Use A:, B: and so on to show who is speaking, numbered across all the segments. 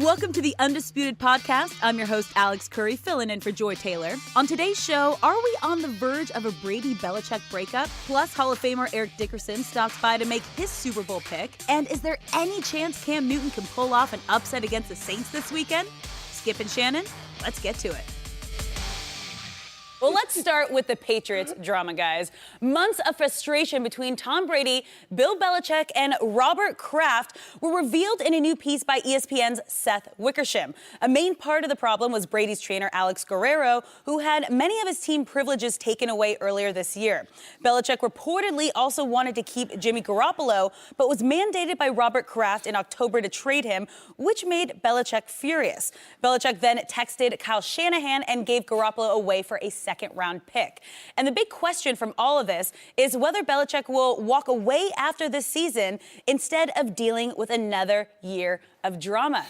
A: Welcome to the Undisputed podcast. I'm your host, Alex Curry, filling in for Joy Taylor. On today's show, are we on the verge of a Brady-Belichick breakup? Plus, Hall of Famer Eric Dickerson stops by to make his Super Bowl pick. And is there any chance Cam Newton can pull off an upset against the Saints this weekend? Skip and Shannon, let's get to it. Well, let's start with the Patriots drama, guys. Months of frustration between Tom Brady, Bill Belichick, and Robert Kraft were revealed in a new piece by ESPN's Seth Wickersham. A main part of the problem was Brady's trainer, Alex Guerrero, who had many of his team privileges taken away earlier this year. Belichick reportedly also wanted to keep Jimmy Garoppolo, but was mandated by Robert Kraft in October to trade him, which made Belichick furious. Belichick then texted Kyle Shanahan and gave Garoppolo away for a second-round pick. And the big question from all of this is whether Belichick will walk away after this season instead of dealing with another year of drama.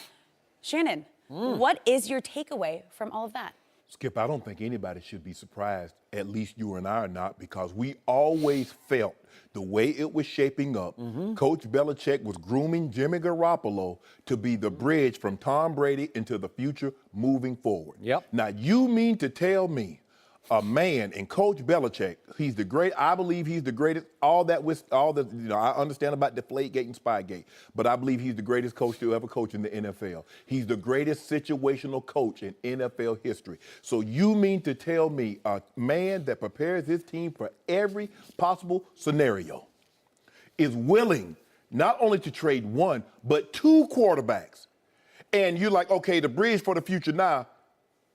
A: Shannon, what is your takeaway from all of that?
B: Skip, I don't think anybody should be surprised, at least you and I are not, because we always felt the way it was shaping up. Coach Belichick was grooming Jimmy Garoppolo to be the bridge from Tom Brady into the future moving forward. Now, you mean to tell me a man and Coach Belichick, I believe he's the greatest, I understand about Deflategate and Spygate, but I believe he's the greatest coach to ever coach in the NFL. He's the greatest situational coach in NFL history. So you mean to tell me a man that prepares his team for every possible scenario is willing not only to trade one, but two quarterbacks? And you're like, okay, the bridge for the future now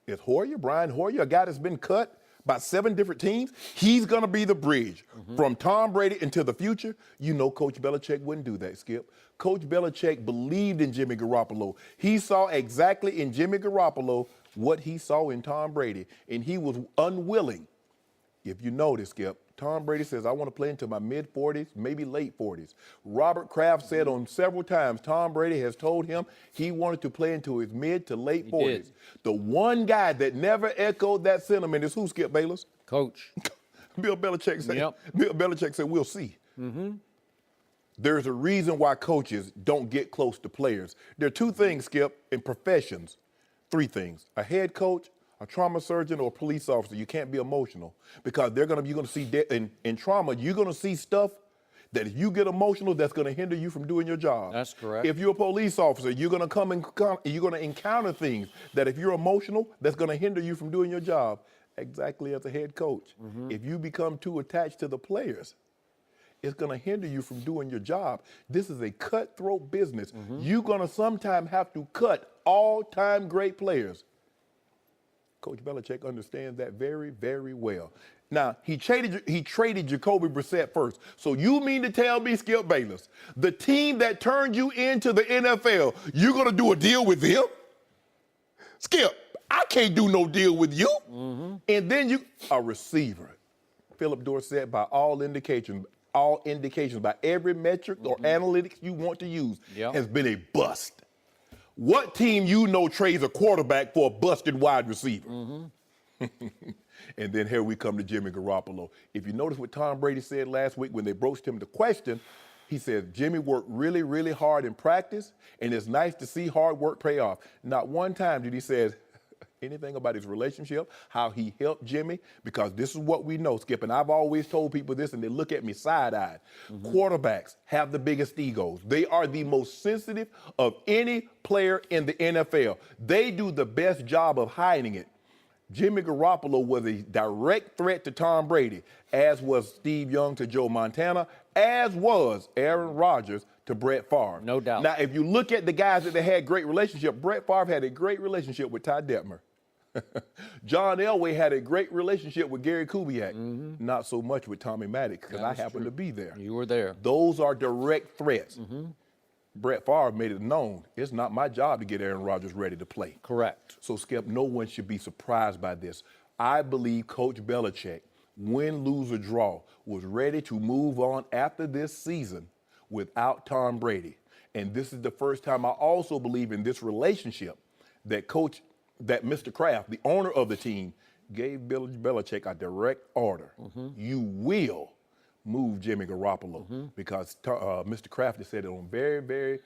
B: is Brian Hoyer, a guy that's been cut by 7 different teams. He's going to be the bridge from Tom Brady into the future. You know Coach Belichick wouldn't do that, Skip. Coach Belichick believed in Jimmy Garoppolo. He saw exactly in Jimmy Garoppolo what he saw in Tom Brady, and he was unwilling. If you notice, Skip, Tom Brady says, I want to play into my mid-40s, maybe late 40s. Robert Kraft said on several times Tom Brady has told him he wanted to play into his mid to late 40s. The one guy that never echoed that sentiment is who, Skip Bayless?
C: Coach.
B: Bill Belichick said, Bill Belichick said, we'll see. There's a reason why coaches don't get close to players. There are 2 things, Skip, in professions. 3 things. A head coach, a trauma surgeon, or a police officer. You can't be emotional because you're going to see in trauma, you're going to see stuff that if you get emotional, that's going to hinder you from doing your job.
C: That's correct.
B: If you're a police officer, you're going to encounter things that if you're emotional, that's going to hinder you from doing your job. Exactly as a head coach. If you become too attached to the players, it's going to hinder you from doing your job. This is a cutthroat business. You're going to sometimes have to cut all-time great players. Coach Belichick understands that very, very well. Now, he traded Jacoby Brissett first. So you mean to tell me, Skip Bayless, the team that turned you into the NFL, you're going to do a deal with them? Skip, I can't do no deal with you. And then a receiver. Philip Dorsett, by all indications, by every metric or analytics you want to use, has been a bust. What team you know trades a quarterback for a busted wide receiver? And then here we come to Jimmy Garoppolo. If you notice what Tom Brady said last week when they broached him the question, he said, Jimmy worked really, really hard in practice, and it's nice to see hard work pay off. Not one time did he say anything about his relationship, how he helped Jimmy, because this is what we know, Skip, and I've always told people this, and they look at me side-eyed. Quarterbacks have the biggest egos. They are the most sensitive of any player in the NFL. They do the best job of hiding it. Jimmy Garoppolo was a direct threat to Tom Brady, as was Steve Young to Joe Montana, as was Aaron Rodgers to Brett Favre.
C: No doubt.
B: Now, if you look at the guys that they had great relationship, Brett Favre had a great relationship with Ty Detmer. John Elway had a great relationship with Gary Kubiak. Not so much with Tommy Maddox, because I happened to be there.
C: You were there.
B: Those are direct threats. Brett Favre made it known, it's not my job to get Aaron Rodgers ready to play.
C: Correct.
B: So, Skip, no one should be surprised by this. I believe Coach Belichick, win, lose, or draw, was ready to move on after this season without Tom Brady. And this is the first time I also believe in this relationship that Mr. Kraft, the owner of the team, gave Bill Belichick a direct order. You will move Jimmy Garoppolo because Mr. Kraft has said it on very, very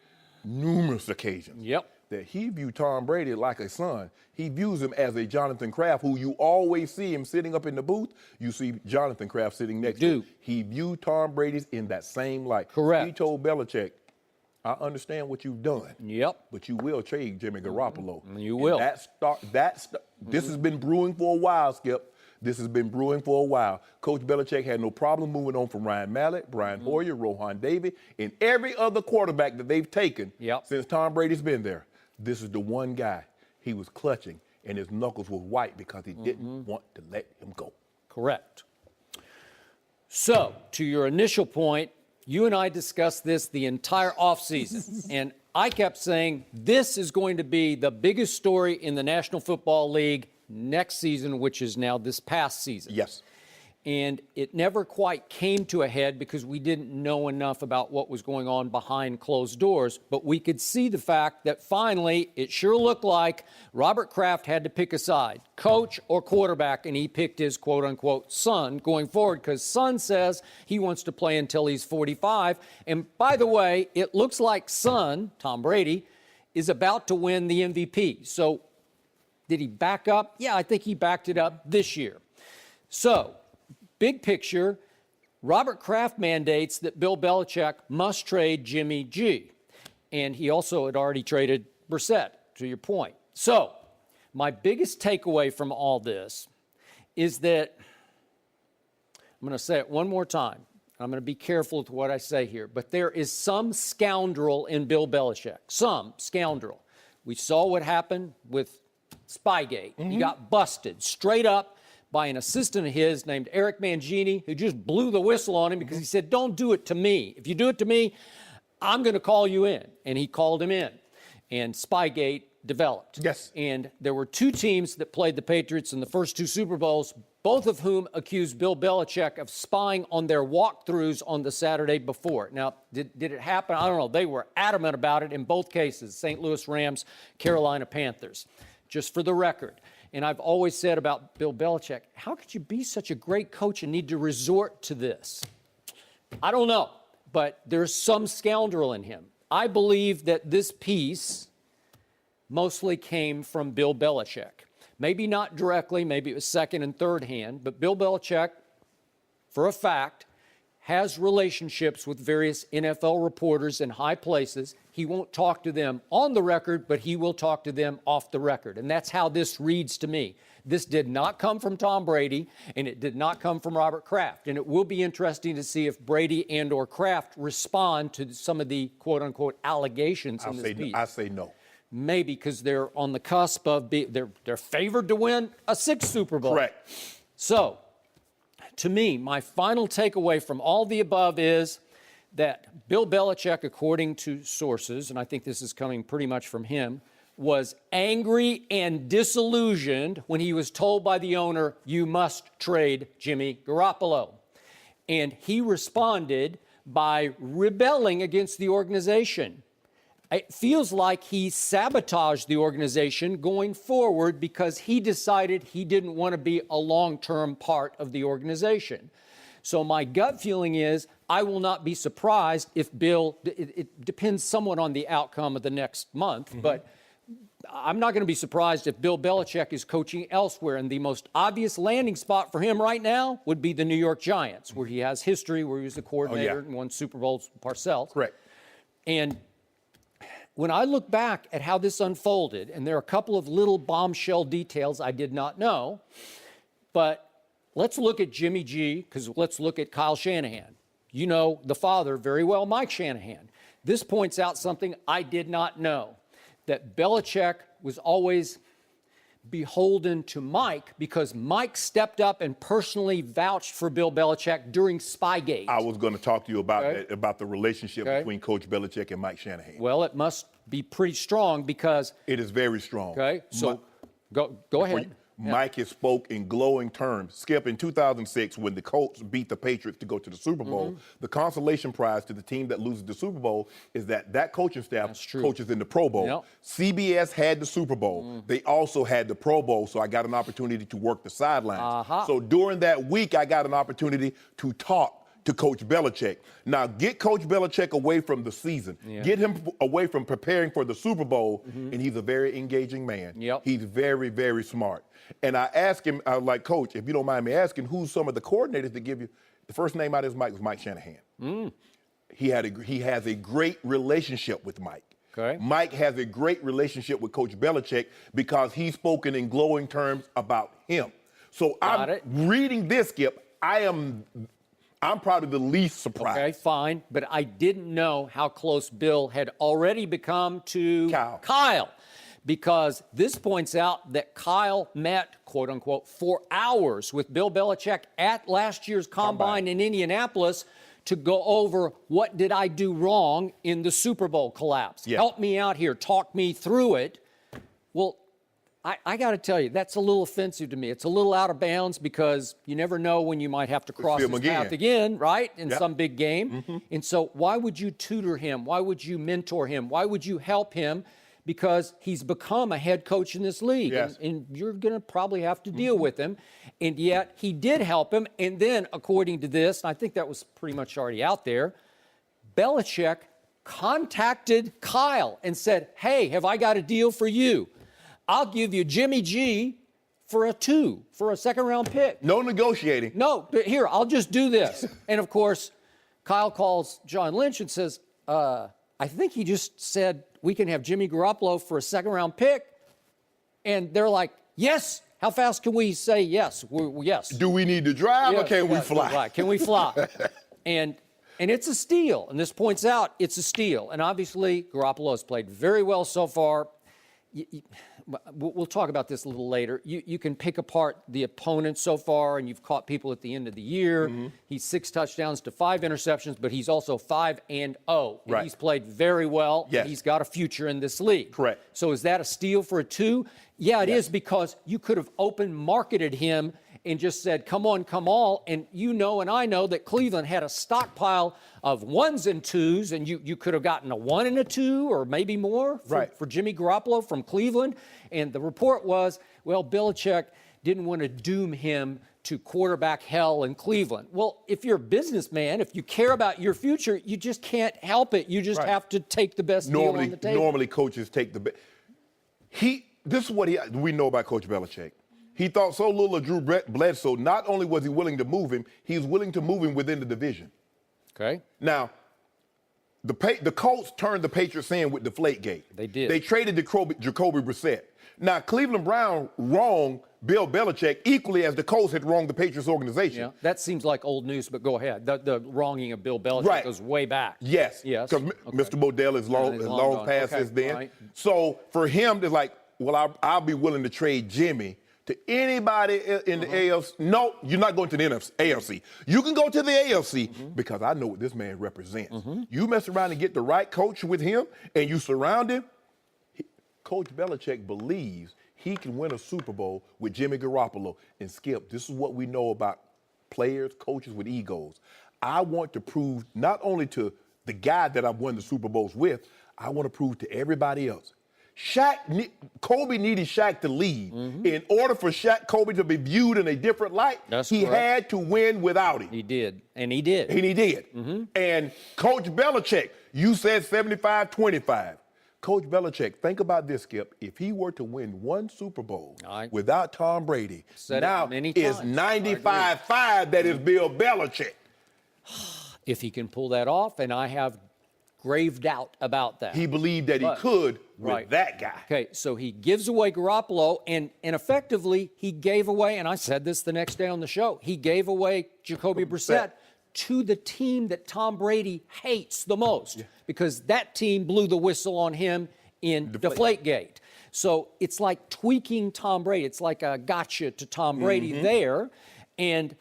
B: numerous occasions. that he viewed Tom Brady like a son. He views him as a Jonathan Kraft, who you always see him sitting up in the booth. You see Jonathan Kraft sitting next to him. He viewed Tom Brady in that same light.
C: Correct.
B: He told Belichick, I understand what you've done.
C: Yep.
B: But you will trade Jimmy Garoppolo.
C: You will.
B: This has been brewing for a while, Skip. This has been brewing for a while. Coach Belichick had no problem moving on from Ryan Mallett, Brian Hoyer, Rohan Davey, and every other quarterback that they've taken since Tom Brady's been there. This is the one guy he was clutching, and his knuckles were white because he didn't want to let him go.
C: Correct. So, to your initial point, you and I discussed this the entire offseason, and I kept saying this is going to be the biggest story in the National Football League next season, which is now this past season.
B: Yes.
C: And it never quite came to a head because we didn't know enough about what was going on behind closed doors. But we could see the fact that finally it sure looked like Robert Kraft had to pick a side, coach or quarterback, and he picked his quote-unquote son going forward because son says he wants to play until he's 45. And by the way, it looks like son, Tom Brady, is about to win the MVP. So did he back up? Yeah, I think he backed it up this year. So, big picture, Robert Kraft mandates that Bill Belichick must trade Jimmy G. And he also had already traded Brissett, to your point. So, my biggest takeaway from all this is that, I'm going to say it one more time. I'm going to be careful with what I say here. But there is some scoundrel in Bill Belichick. Some scoundrel. We saw what happened with Spygate. He got busted straight up by an assistant of his named Eric Mangini, who just blew the whistle on him because he said, don't do it to me. If you do it to me, I'm going to call you in. And he called him in. And Spygate developed.
B: Yes.
C: And there were two teams that played the Patriots in the first two Super Bowls, both of whom accused Bill Belichick of spying on their walkthroughs on the Saturday before. Now, did it happen? I don't know. They were adamant about it in both cases, St. Louis Rams, Carolina Panthers. Just for the record. And I've always said about Bill Belichick, how could you be such a great coach and need to resort to this? I don't know, but there's some scoundrel in him. I believe that this piece mostly came from Bill Belichick. Maybe not directly, maybe it was second and third hand, but Bill Belichick, for a fact, has relationships with various NFL reporters in high places. He won't talk to them on the record, but he will talk to them off the record. And that's how this reads to me. This did not come from Tom Brady, and it did not come from Robert Kraft. And it will be interesting to see if Brady and or Kraft respond to some of the quote-unquote allegations in this piece.
B: I say no.
C: Maybe because they're on the cusp of they're favored to win a sixth Super Bowl.
B: Correct.
C: So, to me, my final takeaway from all the above is that Bill Belichick, according to sources, and I think this is coming pretty much from him, was angry and disillusioned when he was told by the owner, you must trade Jimmy Garoppolo. And he responded by rebelling against the organization. It feels like he sabotaged the organization going forward because he decided he didn't want to be a long-term part of the organization. So my gut feeling is I will not be surprised if Bill, it depends somewhat on the outcome of the next month, but I'm not going to be surprised if Bill Belichick is coaching elsewhere. And the most obvious landing spot for him right now would be the New York Giants, where he has history, where he was the coordinator and won Super Bowls with Parcells.
B: Correct.
C: And when I look back at how this unfolded, and there are a couple of little bombshell details I did not know, but let's look at Jimmy G, because let's look at Kyle Shanahan. You know the father very well, Mike Shanahan. This points out something I did not know, that Belichick was always beholden to Mike because Mike stepped up and personally vouched for Bill Belichick during Spygate.
B: I was going to talk to you about that, about the relationship between Coach Belichick and Mike Shanahan.
C: Well, it must be pretty strong because
B: it is very strong.
C: Okay, so go ahead.
B: Mike has spoke in glowing terms. Skip, in 2006, when the Colts beat the Patriots to go to the Super Bowl, the consolation prize to the team that loses the Super Bowl is that coaching staff coaches in the Pro Bowl. CBS had the Super Bowl. They also had the Pro Bowl, so I got an opportunity to work the sidelines. So during that week, I got an opportunity to talk to Coach Belichick. Now, get Coach Belichick away from the season.
C: Yeah.
B: Get him away from preparing for the Super Bowl, and he's a very engaging man.
C: Yep.
B: He's very, very smart. And I asked him, I was like, Coach, if you don't mind me asking, who's some of the coordinators that give you? The first name out of his mic was Mike Shanahan. He has a great relationship with Mike.
C: Okay.
B: Mike has a great relationship with Coach Belichick because he's spoken in glowing terms about him. So I'm reading this, Skip. I'm probably the least surprised.
C: Okay, fine. But I didn't know how close Bill had already become to Kyle. Because this points out that Kyle met, quote unquote, for hours with Bill Belichick at last year's Combine in Indianapolis to go over what did I do wrong in the Super Bowl collapse.
B: Yeah.
C: Help me out here. Talk me through it. Well, I got to tell you, that's a little offensive to me. It's a little out of bounds because you never know when you might have to cross his path again, right, in some big game. And so why would you tutor him? Why would you mentor him? Why would you help him? Because he's become a head coach in this league.
B: Yes.
C: And you're going to probably have to deal with him. And yet he did help him. And then, according to this, and I think that was pretty much already out there, Belichick contacted Kyle and said, hey, have I got a deal for you? I'll give you Jimmy G for a second-round pick.
B: No negotiating.
C: No, here, I'll just do this. And, of course, Kyle calls John Lynch and says, I think he just said we can have Jimmy Garoppolo for a second-round pick. And they're like, yes. How fast can we say yes? Yes.
B: Do we need to drive or can we fly?
C: Can we fly? And it's a steal. And this points out it's a steal. And obviously, Garoppolo has played very well so far. We'll talk about this a little later. You can pick apart the opponent so far, and you've caught people at the end of the year. He's 6 touchdowns to 5 interceptions, but he's also 5-0. And he's played very well.
B: Yes.
C: He's got a future in this league.
B: Correct.
C: So is that a steal for a 2? Yeah, it is, because you could have open marketed him and just said, come on, come all. And you know and I know that Cleveland had a stockpile of 1s and 2s, and you could have gotten a 1 and a 2 or maybe more for Jimmy Garoppolo from Cleveland. And the report was, well, Belichick didn't want to doom him to quarterback hell in Cleveland. Well, if you're a businessman, if you care about your future, you just can't help it. You just have to take the best deal on the table.
B: Normally, coaches take the best. This is what we know about Coach Belichick. He thought so little of Drew Bledsoe. Not only was he willing to move him, he was willing to move him within the division.
C: Okay.
B: Now, the Colts turned the Patriots in with Deflategate.
C: They did.
B: They traded Jacoby Brissett. Now, Cleveland Brown wronged Bill Belichick equally as the Colts had wronged the Patriots organization.
C: Yeah, that seems like old news, but go ahead. The wronging of Bill Belichick goes way back.
B: Yes.
C: Yes.
B: Because Mr. Bodell is long past his then.
C: Right.
B: So for him, it's like, well, I'll be willing to trade Jimmy to anybody in the AFC. No, you're not going to the AFC. You can go to the AFC because I know what this man represents. You mess around and get the right coach with him and you surround him, Coach Belichick believes he can win a Super Bowl with Jimmy Garoppolo. And Skip, this is what we know about players, coaches with egos. I want to prove not only to the guy that I've won the Super Bowls with, I want to prove to everybody else. Kobe needed Shaq to leave. In order for Kobe to be viewed in a different light, he had to win without him.
C: He did, and he did.
B: And he did. And Coach Belichick, you said 75-25. Coach Belichick, think about this, Skip. If he were to win one Super Bowl without Tom Brady, now it's 95-5 that is Bill Belichick.
C: If he can pull that off, and I have grave doubt about that.
B: He believed that he could with that guy.
C: Okay, so he gives away Garoppolo, and effectively he gave away, and I said this the next day on the show, he gave away Jacoby Brissett to the team that Tom Brady hates the most because that team blew the whistle on him in Deflategate. So it's like tweaking Tom Brady. It's like a gotcha to Tom Brady there. And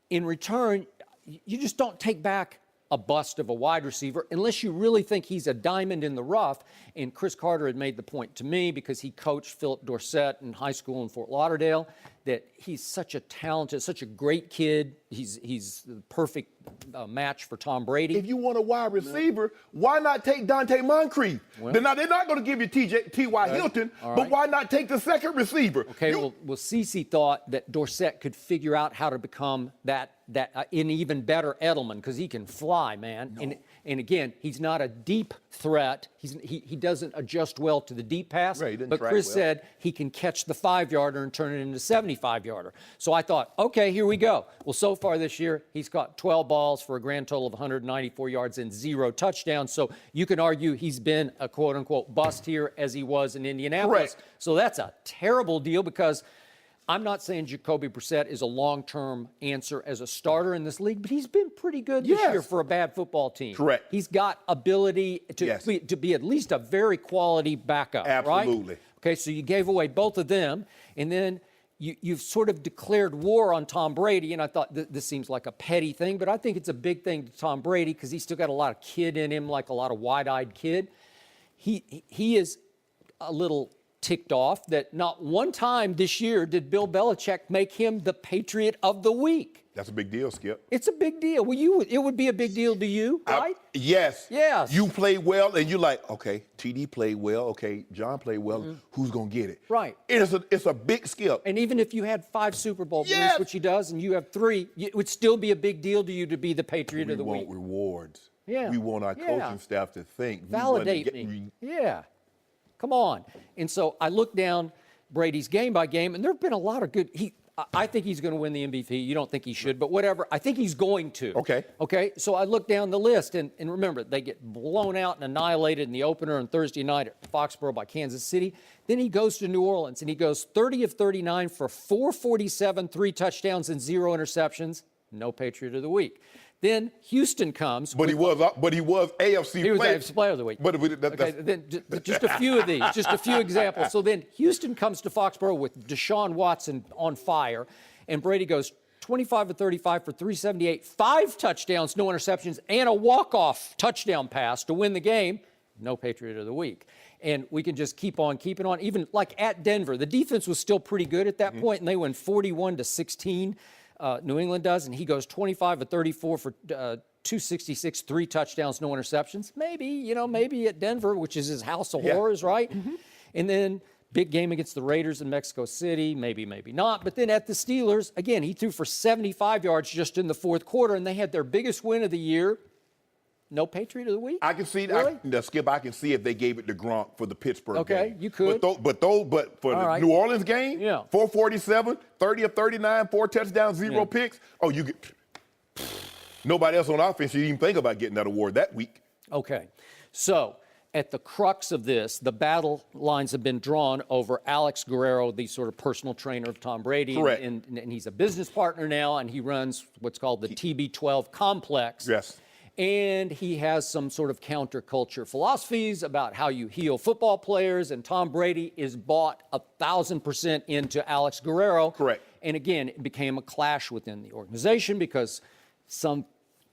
C: in return, you just don't take back a bust of a wide receiver unless you really think he's a diamond in the rough. And Chris Carter had made the point to me because he coached Philip Dorsett in high school in Fort Lauderdale that he's such a talented, such a great kid. He's the perfect match for Tom Brady.
B: If you want a wide receiver, why not take Dante Moncrief? Well, they're not going to give you T.Y. Hilton, but why not take the second receiver?
C: Okay, well, Cece thought that Dorsett could figure out how to become that an even better Edelman because he can fly, man.
B: No.
C: And again, he's not a deep threat. He doesn't adjust well to the deep pass.
B: Right, he didn't
C: but
B: track
C: Chris
B: well.
C: said he can catch the 5-yarder and turn it into a 75-yarder. So I thought, okay, here we go. Well, so far this year, he's caught 12 balls for a grand total of 194 yards and 0 touchdowns. So you can argue he's been a quote-unquote bust here as he was in Indianapolis.
B: Correct.
C: So that's a terrible deal because I'm not saying Jacoby Brissett is a long-term answer as a starter in this league, but he's been pretty good this
B: Yes.
C: year for a bad football team.
B: Correct.
C: He's got ability to,
B: Yes.
C: to be at least a very quality backup,
B: Absolutely.
C: right? Okay, so you gave away both of them, and then you've sort of declared war on Tom Brady, and I thought this seems like a petty thing, but I think it's a big thing to Tom Brady because he's still got a lot of kid in him, like a lot of wide-eyed kid. He is a little ticked off that not one time this year did Bill Belichick make him the Patriot of the Week.
B: That's a big deal, Skip.
C: It's a big deal. Well, it would be a big deal to you, right?
B: Yes.
C: Yes.
B: You played well, and you're like, okay, TD played well. Okay, John played well. Who's going to get it?
C: Right.
B: It's a big skip.
C: And even if you had 5 Super Bowl
B: Yes.
C: rings, which he does, and you have 3, it would still be a big deal to you to be the Patriot of the
B: We
C: Week.
B: want rewards.
C: Yeah.
B: We want our
C: Yeah.
B: coaching staff to think.
C: Validate
B: we
C: me. Yeah. Come on. And so I look down Brady's game by game, and there have been a lot of good. I think he's going to win the MVP. You don't think he should, but whatever. I think he's going to.
B: Okay.
C: Okay. So I look down the list, and remember, they get blown out and annihilated in the opener on Thursday night at Foxborough by Kansas City. Then he goes to New Orleans, and he goes 30 of 39 for 447, 3 touchdowns, and 0 interceptions. No Patriot of the Week. Then Houston comes.
B: But he was AFC
C: He was
B: player.
C: AFC Player of the Week.
B: But
C: Okay, then just a few of these, just a few examples. So then Houston comes to Foxborough with Deshaun Watson on fire, and Brady goes 25 of 35 for 378, 5 touchdowns, no interceptions, and a walk-off touchdown pass to win the game. No Patriot of the Week. And we can just keep on keeping on. Even like at Denver, the defense was still pretty good at that point, and they win 41-16. New England does, and he goes 25 of 34 for 266, 3 touchdowns, no interceptions. Maybe at Denver, which is his house of horrors, right? And then big game against the Raiders in Mexico City, maybe not. But then at the Steelers, again, he threw for 75 yards just in the fourth quarter, and they had their biggest win of the year. No Patriot of the Week?
B: I can see
C: Really?
B: Skip, I can see if they gave it to Gronk for the Pittsburgh game.
C: Okay, you could.
B: But for the
C: right.
B: New Orleans game,
C: Yeah.
B: 447, 30 of 39, 4 touchdowns, 0 picks. Oh, you get nobody else on offense you even think about getting that award that week.
C: Okay. So at the crux of this, the battle lines have been drawn over Alex Guerrero, the sort of personal trainer of Tom Brady.
B: Correct.
C: And he's a business partner now, and he runs what's called the TB12 complex.
B: Yes.
C: And he has some sort of counterculture philosophies about how you heal football players, and Tom Brady is bought 1,000% into Alex Guerrero.
B: Correct.
C: And again, it became a clash within the organization because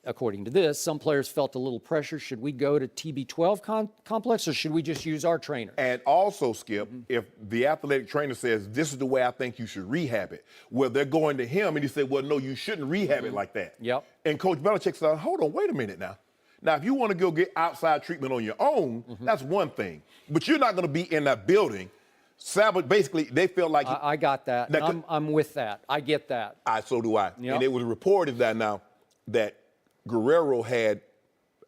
C: according to this, some players felt a little pressure. Should we go to TB12 complex, or should we just use our trainer?
B: And also, Skip, if the athletic trainer says, this is the way I think you should rehab it, well, they're going to him, and he said, well, no, you shouldn't rehab it like that.
C: Yep.
B: And Coach Belichick said, hold on, wait a minute now. Now, if you want to go get outside treatment on your own, that's one thing. But you're not going to be in that building. Basically, they feel like...
C: I got that. I'm with that. I get that.
B: So do I.
C: Yep.
B: And it was reported that Guerrero had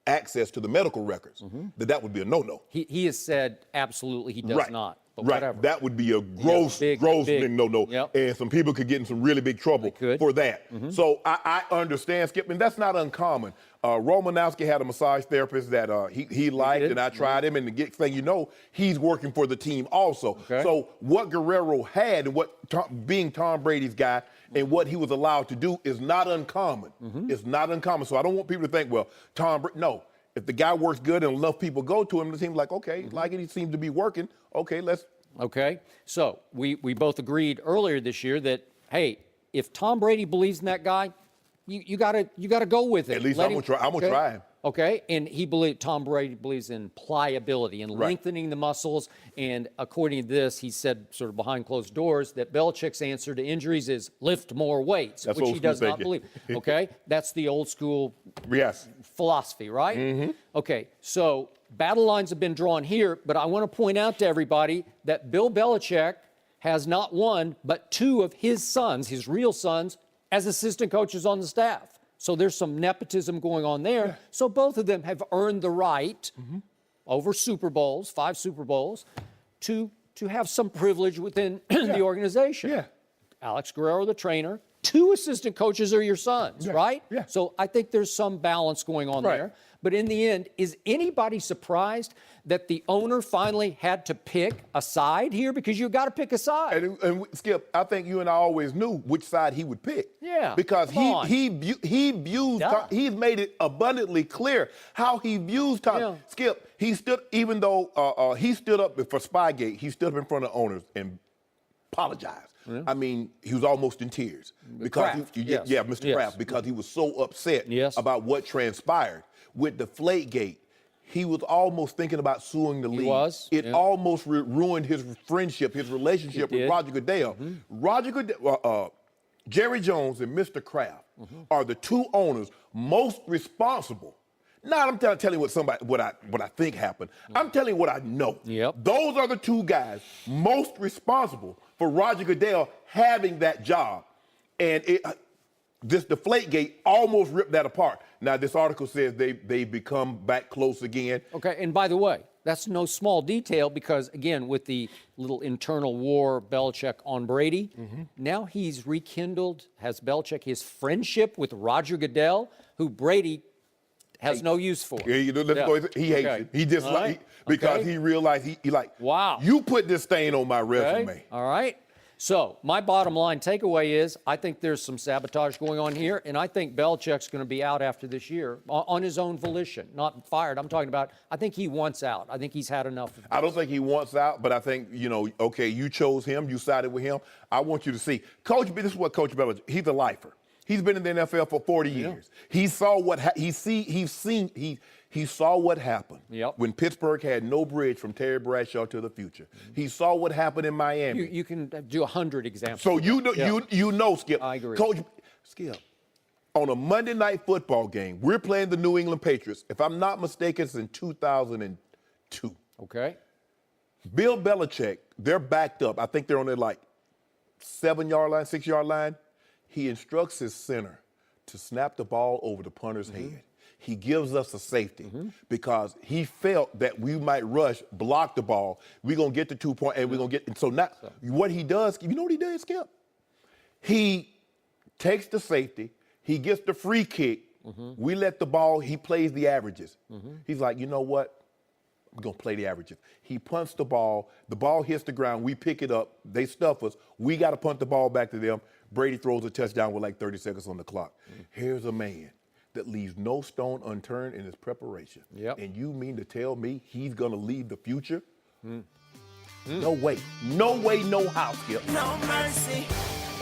B: access to the medical records, that would be a no-no.
C: He has said absolutely he does not. But
B: right.
C: whatever.
B: That would be a gross big no-no.
C: Yep.
B: And some people could get in some really big trouble for that. So I understand, Skip, and that's not uncommon. Romanowski had a massage therapist that he liked, and I tried him, and the thing you know, he's working for the team also.
C: Okay.
B: So what Guerrero had and being Tom Brady's guy and what he was allowed to do is not uncommon. It's not uncommon. So I don't want people to think, well, no. If the guy works good and enough people go to him, it seems like, okay, like it, he seems to be working. Okay, let's.
C: Okay, so we both agreed earlier this year that, hey, if Tom Brady believes in that guy, you gotta go with it.
B: At least I'm gonna try him.
C: Okay, and Tom Brady believes in pliability and lengthening the muscles. And according to this, he said, sort of behind closed doors, that Belichick's answer to injuries is lift more weights,
B: That's
C: which he does not believe. Okay, that's the old school philosophy, right? Okay, so battle lines have been drawn here, but I want to point out to everybody that Bill Belichick has not one, but 2 of his sons, his real sons, as assistant coaches on the staff. So there's some nepotism going on there.
B: Yeah.
C: So both of them have earned the right over Super Bowls, 5 Super Bowls, to have some privilege within the organization.
B: Yeah.
C: Alex Guerrero, the trainer, 2 assistant coaches are your sons,
B: Yeah.
C: right?
B: Yeah.
C: So I think there's some balance going on
B: Right.
C: there. But in the end, is anybody surprised that the owner finally had to pick a side here? Because you've got to pick a side.
B: And Skip, I think you and I always knew which side he would pick.
C: Yeah,
B: Because
C: come on.
B: he views
C: Duh.
B: he's made it abundantly clear how he views Tom.
C: Yeah.
B: Skip, he stood, even though he stood up for Spygate, he stood up in front of owners and apologized. I mean, he was almost in tears because
C: Kraft,
B: yeah,
C: yes.
B: Mr.
C: Yes.
B: Kraft, because he was so upset
C: Yes.
B: about what transpired with Deflategate. He was almost thinking about suing the league.
C: was,
B: It
C: yeah.
B: almost ruined his friendship, his relationship with
C: did.
B: Roger Goodell. Roger Goodell, Jerry Jones and Mr. Kraft are the 2 owners most responsible. Not I'm telling you what I think happened. I'm telling you what I know.
C: Yep.
B: Those are the 2 guys most responsible for Roger Goodell having that job. And this Deflategate almost ripped that apart. Now, this article says they've become back close again.
C: Okay, and by the way, that's no small detail because, again, with the little internal war, Belichick on Brady, now he's rekindled, has Belichick, his friendship with Roger Goodell, who Brady has no use for.
B: Yeah, he hates
C: Okay.
B: it. He just
C: All
B: like
C: right.
B: because
C: Okay.
B: he realized he like,
C: Wow.
B: you put this stain on my
C: Okay,
B: resume.
C: all right. So my bottom line takeaway is I think there's some sabotage going on here, and I think Belichick's going to be out after this year on his own volition, not fired. I'm talking about I think he wants out. I think he's had enough of
B: I don't think he wants out, but I think, okay, you chose him, you sided with him. I want you to see. This is what Coach Belichick, he's a lifer. He's been in the NFL for 40 years. He saw what he saw what happened when Pittsburgh had no bridge from Terry Bradshaw to the future. He saw what happened in Miami.
C: You can do 100 examples.
B: So you know, Skip.
C: I agree.
B: Coach, Skip, on a Monday Night Football game, we're playing the New England Patriots. If I'm not mistaken, it's in 2002.
C: Okay.
B: Bill Belichick, they're backed up. I think they're on their 7-yard line, 6-yard line. He instructs his center to snap the ball over the punter's head. He gives us a safety because he felt that we might rush, block the ball. We're going to get the 2 point, and we're going to get. And so now, what he does, you know what he does, Skip? He takes the safety. He gets the free kick. We let the ball. He plays the averages. He's like, you know what? We're going to play the averages. He punts the ball. The ball hits the ground. We pick it up. They stuff us. We got to punt the ball back to them. Brady throws a touchdown with 30 seconds on the clock. Here's a man that leaves no stone unturned in his preparation. And you mean to tell me he's going to leave the future? No way. No way, no how, Skip.
D: No mercy.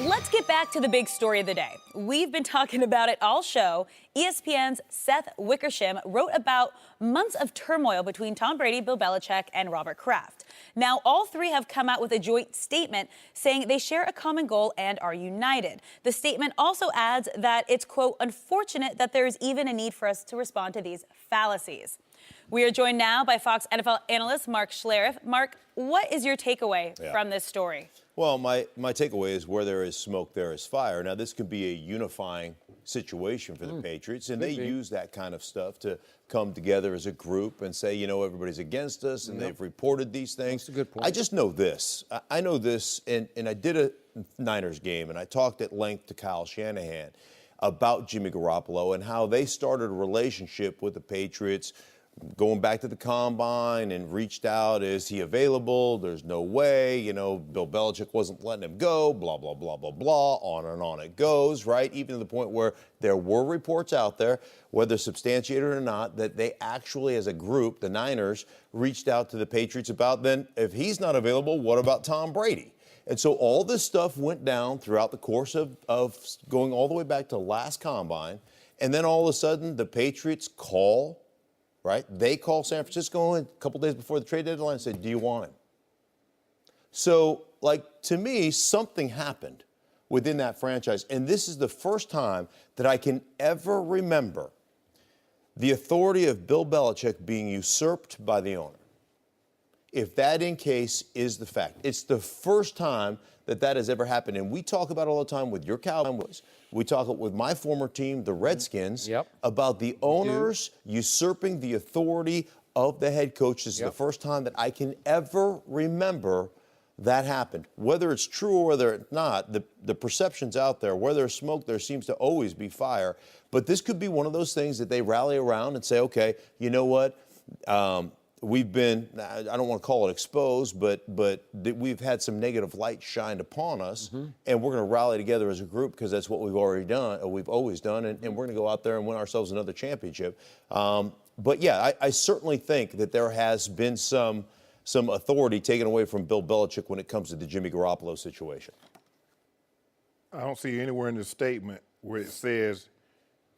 A: Let's get back to the big story of the day. We've been talking about it all show. ESPN's Seth Wickersham wrote about months of turmoil between Tom Brady, Bill Belichick, and Robert Kraft. Now, all 3 have come out with a joint statement saying they share a common goal and are united. The statement also adds that it's, quote, unfortunate that there is even a need for us to respond to these fallacies. We are joined now by Fox NFL analyst Mark Schlereth. Mark, what is your takeaway from this story?
E: Well, my takeaway is where there is smoke, there is fire. Now, this could be a unifying situation for the Patriots, and they use that kind of stuff to come together as a group and say, everybody's against us, and they've reported these things.
C: That's a good point.
E: I just know this. I know this, and I did a Niners game, and I talked at length to Kyle Shanahan about Jimmy Garoppolo and how they started a relationship with the Patriots going back to the combine and reached out, is he available? There's no way, Bill Belichick wasn't letting him go, blah, blah, blah, blah, blah, on and on it goes, right? Even to the point where there were reports out there, whether substantiated or not, that they actually, as a group, the Niners, reached out to the Patriots about, then, if he's not available, what about Tom Brady? And so all this stuff went down throughout the course of going all the way back to last combine, and then all of a sudden, the Patriots call, right? They call San Francisco a couple days before the trade deadline and said, do you want him? So, to me, something happened within that franchise. And this is the first time that I can ever remember the authority of Bill Belichick being usurped by the owner. If that in case is the fact. It's the first time that has ever happened. And we talk about it all the time with your Cowboys. We talk with my former team, the Redskins, about the owners usurping the authority of the head coach. This is the first time that I can ever remember that happened. Whether it's true or whether it's not, the perception's out there. Where there's smoke, there seems to always be fire. But this could be one of those things that they rally around and say, okay, you know what? We've been, I don't want to call it exposed, but we've had some negative light shined upon us, and we're going to rally together as a group because that's what we've already done, or we've always done, and we're going to go out there and win ourselves another championship. But yeah, I certainly think that there has been some authority taken away from Bill Belichick when it comes to the Jimmy Garoppolo situation.
B: I don't see anywhere in the statement where it says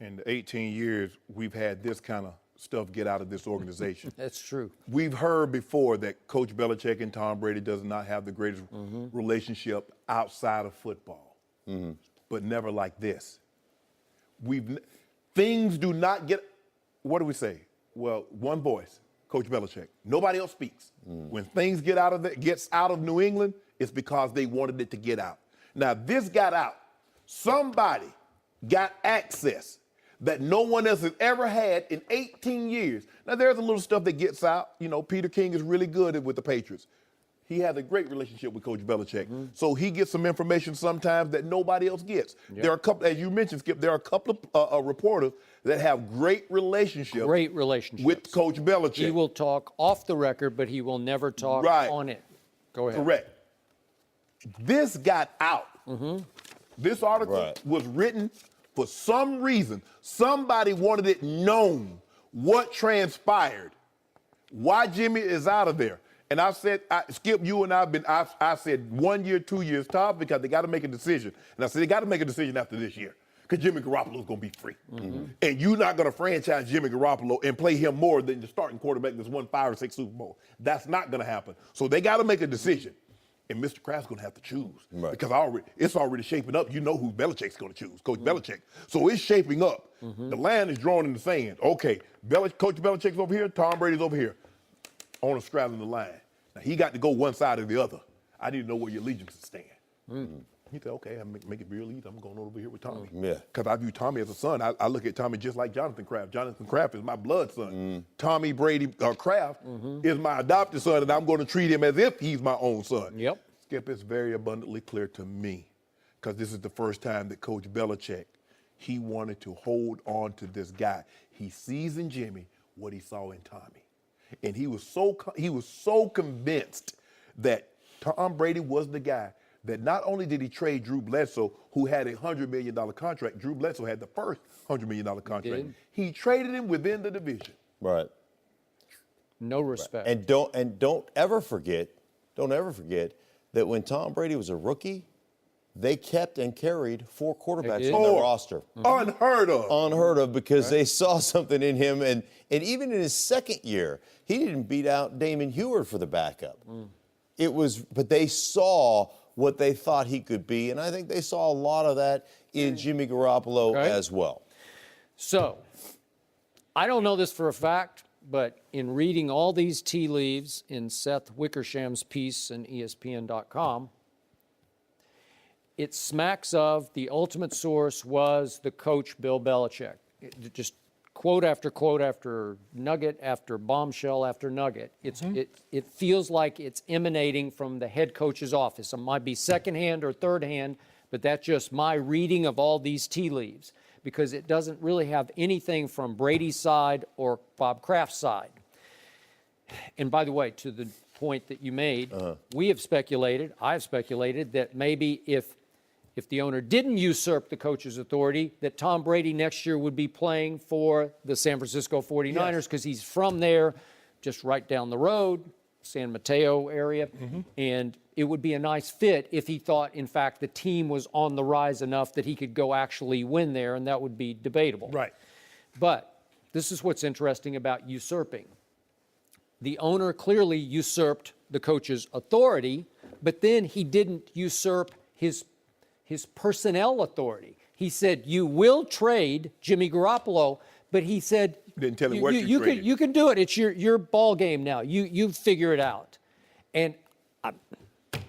B: in the 18 years we've had this kind of stuff get out of this organization.
C: That's true.
B: We've heard before that Coach Belichick and Tom Brady does not have the greatest relationship outside of football, but never like this. Things do not get, what do we say? Well, one voice, Coach Belichick. Nobody else speaks. When things gets out of New England, it's because they wanted it to get out. Now, this got out. Somebody got access that no one else has ever had in 18 years. Now, there's a little stuff that gets out. You know, Peter King is really good with the Patriots. He has a great relationship with Coach Belichick. So he gets some information sometimes that nobody else gets. There are a couple, as you mentioned, Skip, there are a couple of reporters that have great relationships with Coach Belichick.
C: He will talk off the record, but he will never talk on it. Go ahead.
B: Correct. This got out. This article was written for some reason. Somebody wanted it known what transpired, why Jimmy is out of there. And I said, Skip, you and I said 1 year, 2 years top because they got to make a decision. And I said, they got to make a decision after this year because Jimmy Garoppolo is going to be free. And you're not going to franchise Jimmy Garoppolo and play him more than the starting quarterback that's won 5 or 6 Super Bowls. That's not going to happen. So they got to make a decision. And Mr. Kraft's going to have to choose because it's already shaping up. You know who Belichick's going to choose, Coach Belichick. So it's shaping up. The line is drawn in the sand. Okay, Coach Belichick's over here, Tom Brady's over here. Owner straddling the line. Now, he got to go one side or the other. I need to know where your allegiances stand. He said, okay, I'll make it real easy. I'm going over here with Tommy. Because I view Tommy as a son. I look at Tommy just like Jonathan Kraft. Jonathan Kraft is my blood son. Tommy Brady Kraft is my adopted son, and I'm going to treat him as if he's my own son. Skip, it's very abundantly clear to me, because this is the first time that Coach Belichick, he wanted to hold on to this guy. He sees in Jimmy what he saw in Tommy. And he was so convinced that Tom Brady was the guy that not only did he trade Drew Bledsoe, who had a $100 million contract. Drew Bledsoe had the first $100 million contract. He traded him within the division.
C: No respect.
E: And don't ever forget that when Tom Brady was a rookie, they kept and carried 4 quarterbacks on their roster.
B: Unheard of.
E: Unheard of, because they saw something in him. And even in his second year, he didn't beat out Damon Heward for the backup. But they saw what they thought he could be. And I think they saw a lot of that in Jimmy Garoppolo as well.
C: So, I don't know this for a fact, but in reading all these tea leaves in Seth Wickersham's piece in ESPN.com, it smacks of the ultimate source was the coach, Bill Belichick. Just quote after nugget after bombshell after nugget. It feels like it's emanating from the head coach's office. It might be secondhand or third hand, but that's just my reading of all these tea leaves, because it doesn't really have anything from Brady's side or Bob Kraft's side. And by the way, to the point that you made, I've speculated that maybe if the owner didn't usurp the coach's authority, that Tom Brady next year would be playing for the San Francisco 49ers because he's from there, just right down the road, San Mateo area. And it would be a nice fit if he thought, in fact, the team was on the rise enough that he could go actually win there, and that would be debatable. But this is what's interesting about usurping. The owner clearly usurped the coach's authority, but then he didn't usurp his personnel authority. He said, you will trade Jimmy Garoppolo, but he said,
B: didn't tell him what you
C: can do it. It's your ball game now. You figure it out. And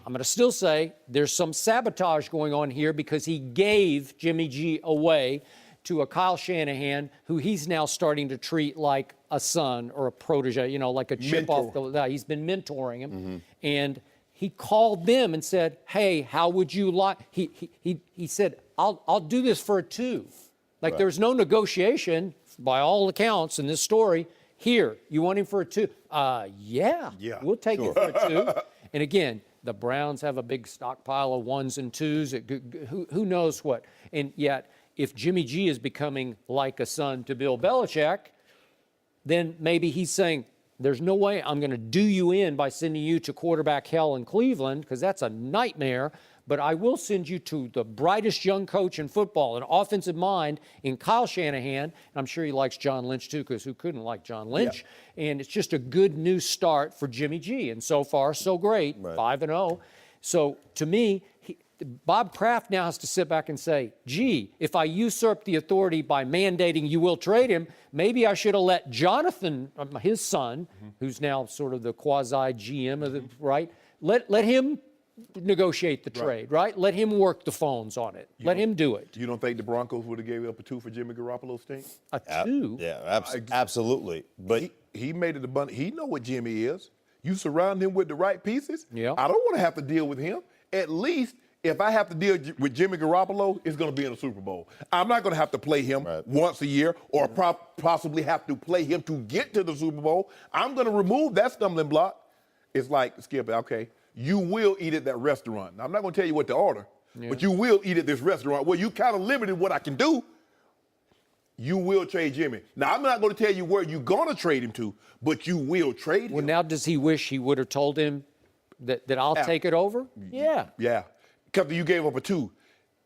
C: I'm I'm going to still say there's some sabotage going on here because he gave Jimmy G away to a Kyle Shanahan who he's now starting to treat like a son or a protege, like a chip off the. He's been mentoring him, and he called them and said, "Hey, how would you like?" He said, "I'll do this for a 2." Like there's no negotiation by all accounts in this story. Here, you want him for a 2? Yeah, we'll take it for a 2. And again, the Browns have a big stockpile of 1s and 2s. Who knows what? And yet, if Jimmy G is becoming like a son to Bill Belichick, then maybe he's saying, there's no way I'm going to do you in by sending you to quarterback hell in Cleveland, because that's a nightmare, but I will send you to the brightest young coach in football, an offensive mind in Kyle Shanahan. I'm sure he likes John Lynch too, because who couldn't like John Lynch? Yeah. And it's just a good new start for Jimmy G. And so far, so great, 5-0. So to me, Bob Kraft now has to sit back and say, gee, if I usurp the authority by mandating you will trade him, maybe I should have let Jonathan, his son, who's now sort of the quasi-GM of the, let him negotiate the trade, right? Let him work the phones on it. Let him do it.
B: You don't think the Broncos would have gave up a 2 for Jimmy Garoppolo, Stink?
C: A 2?
E: Yeah, absolutely. But
B: he made it abundant. He know what Jimmy is. You surround him with the right pieces.
C: Yeah.
B: I don't want to have to deal with him. At least if I have to deal with Jimmy Garoppolo, it's going to be in a Super Bowl. I'm not going to have to play him once a year or possibly have to play him to get to the Super Bowl. I'm going to remove that stumbling block. It's like, Skip, okay, you will eat at that restaurant. Now, I'm not going to tell you what to order, but you will eat at this restaurant. Well, you kind of limited what I can do. You will trade Jimmy. Now, I'm not going to tell you where you're going to trade him to, but you will trade him.
C: Well, now does he wish he would have told him that I'll take it over? Yeah.
B: Yeah. Because you gave up a 2.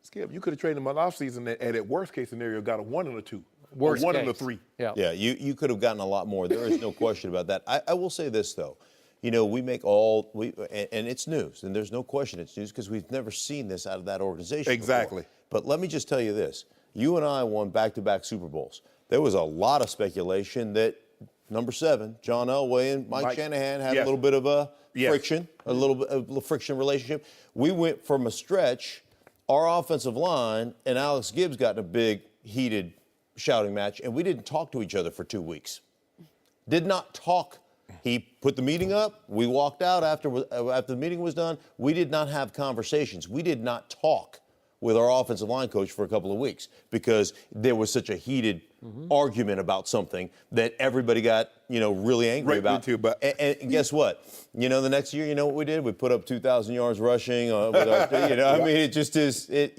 B: Skip, you could have traded him in offseason and at worst case scenario got a 1 and a 2.
C: Worst
B: or 1
C: case.
B: and a 3.
E: Yeah, you could have gotten a lot more. There is no question about that. I will say this, though. We make and it's news, and there's no question it's news because we've never seen this out of that organization
B: Exactly.
E: before. But let me just tell you this. You and I won back-to-back Super Bowls. There was a lot of speculation that number 7, John Elway and Mike Shanahan had a little bit of a friction, a little bit of a friction relationship. We went from a stretch, our offensive line and Alex Gibbs got in a big, heated shouting match, and we didn't talk to each other for 2 weeks. Did not talk. He put the meeting up. We walked out after the meeting was done. We did not have conversations. We did not talk with our offensive line coach for a couple of weeks because there was such a heated argument about something that everybody got, really angry about. And guess what? The next year, you know what we did? We put up 2,000 yards rushing. With our, I mean, it just is. It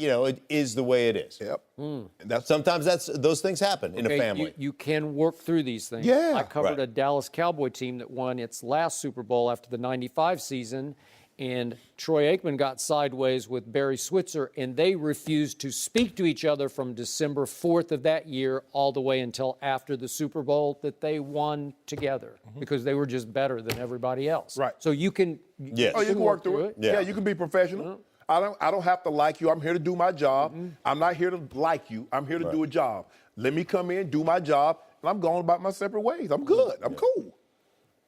E: is the way it is.
B: Yep.
E: And sometimes those things happen in a family.
C: You can work through these things.
B: Yeah.
C: I covered a Dallas Cowboy team that won its last Super Bowl after the '95 season. And Troy Aikman got sideways with Barry Switzer, and they refused to speak to each other from December 4th of that year all the way until after the Super Bowl that they won together because they were just better than everybody else.
B: Right.
C: So you can,
B: you can work through it. Yeah, you can be professional. I don't have to like you. I'm here to do my job. I'm not here to like you. I'm here to do a job. Let me come in, do my job, and I'm going about my separate ways. I'm good. I'm cool.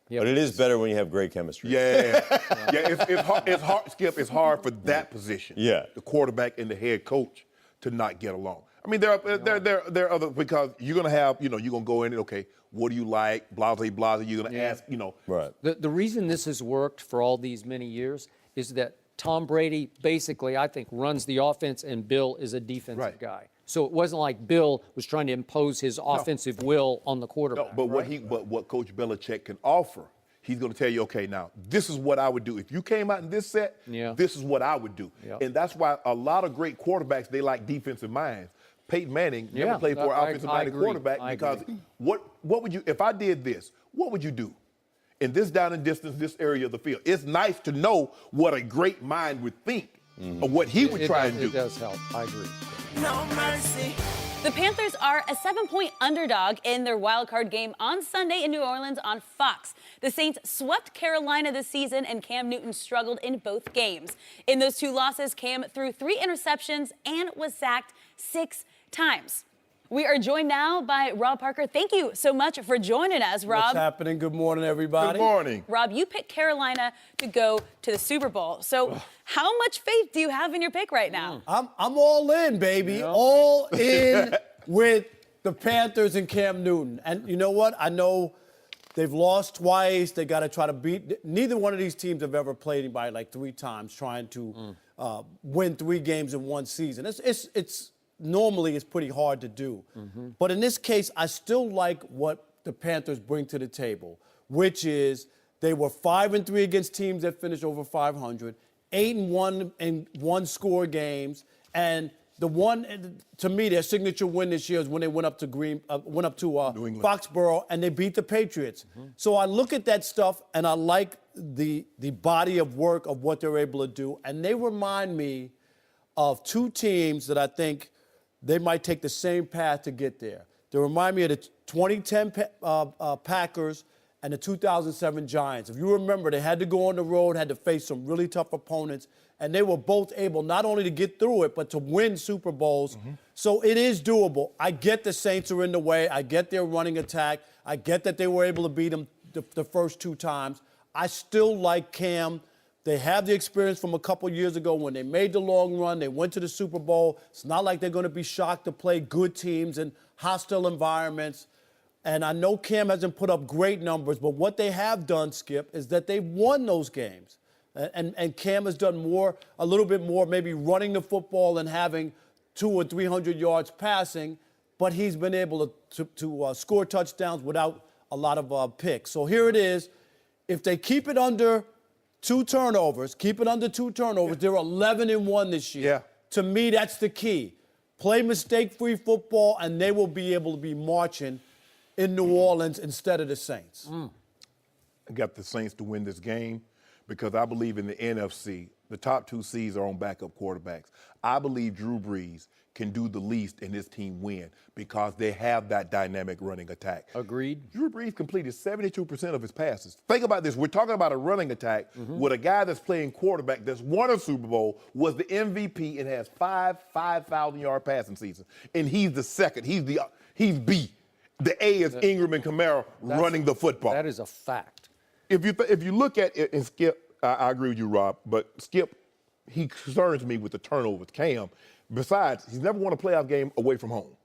E: Yep. But it is better when you have great chemistry.
B: Yeah. It's hard, Skip. It's hard for that position.
E: Yeah.
B: The quarterback and the head coach to not get along. I mean, there are other because you're gonna have you're gonna go in and okay, what do you like? Blase. You're gonna ask
E: Right.
C: The reason this has worked for all these many years is that Tom Brady basically, I think, runs the offense and Bill is a defensive guy. So it wasn't like Bill was trying to impose his offensive will on the quarterback.
B: No, but what Coach Belichick can offer, he's going to tell you, okay, now this is what I would do if you came out in this set. This is what I would do, and that's why a lot of great quarterbacks they like defensive minds. Peyton Manning never played for an offensive-minded quarterback because what would you if I did this? What would you do? In this down and distance, this area of the field, it's nice to know what a great mind would think or what he would try and do.
C: It does help. I agree.
A: No mercy. The Panthers are a 7-point underdog in their wild card game on Sunday in New Orleans on Fox. The Saints swept Carolina this season, and Cam Newton struggled in both games. In those 2 losses, Cam threw 3 interceptions and was sacked 6 times. We are joined now by Rob Parker. Thank you so much for joining us, Rob.
D: What's happening? Good morning, everybody.
B: Good morning.
A: Rob, you picked Carolina to go to the Super Bowl. So how much faith do you have in your pick right now?
D: I'm all in, baby. All in with the Panthers and Cam Newton. And you know what? I know they've lost twice. They got to try to beat. Neither one of these teams have ever played anybody like 3 times trying to win 3 games in one season. It's normally it's pretty hard to do. But in this case, I still like what the Panthers bring to the table, which is they were 5-3 against teams that finished over 500, 8-1 in one-score games, and the one, to me, their signature win this year is when they went up to Foxborough and they beat the Patriots. So I look at that stuff and I like the body of work of what they're able to do, and they remind me of 2 teams that I think they might take the same path to get there. They remind me of the 2010 Packers and the 2007 Giants. If you remember, they had to go on the road, had to face some really tough opponents, and they were both able not only to get through it, but to win Super Bowls. So it is doable. I get the Saints are in the way. I get their running attack. I get that they were able to beat them the first 2 times. I still like Cam. They have the experience from a couple years ago when they made the long run. They went to the Super Bowl. It's not like they're going to be shocked to play good teams in hostile environments. And I know Cam hasn't put up great numbers, but what they have done, Skip, is that they've won those games. And Cam has done a little bit more, maybe running the football and having 200 or 300 yards passing, but he's been able to score touchdowns without a lot of picks. So here it is. If they keep it under 2 turnovers, they're 11-1 this year.
B: Yeah.
D: To me, that's the key. Play mistake-free football, and they will be able to be marching in New Orleans instead of the Saints.
B: I got the Saints to win this game because I believe in the NFC, the top 2 seeds are on backup quarterbacks. I believe Drew Brees can do the least and his team win because they have that dynamic running attack.
C: Agreed.
B: Drew Brees completed 72% of his passes. Think about this. We're talking about a running attack with a guy that's playing quarterback that's won a Super Bowl, was the MVP, and has 5 5,000-yard passing seasons. And he's the second. He's B. The A is Ingram and Kamara running the football.
C: That is a fact.
B: If you look at it, and Skip, I agree with you, Rob, but Skip, he concerns me with the turnovers. Cam, besides, he's never won a playoff game away from home.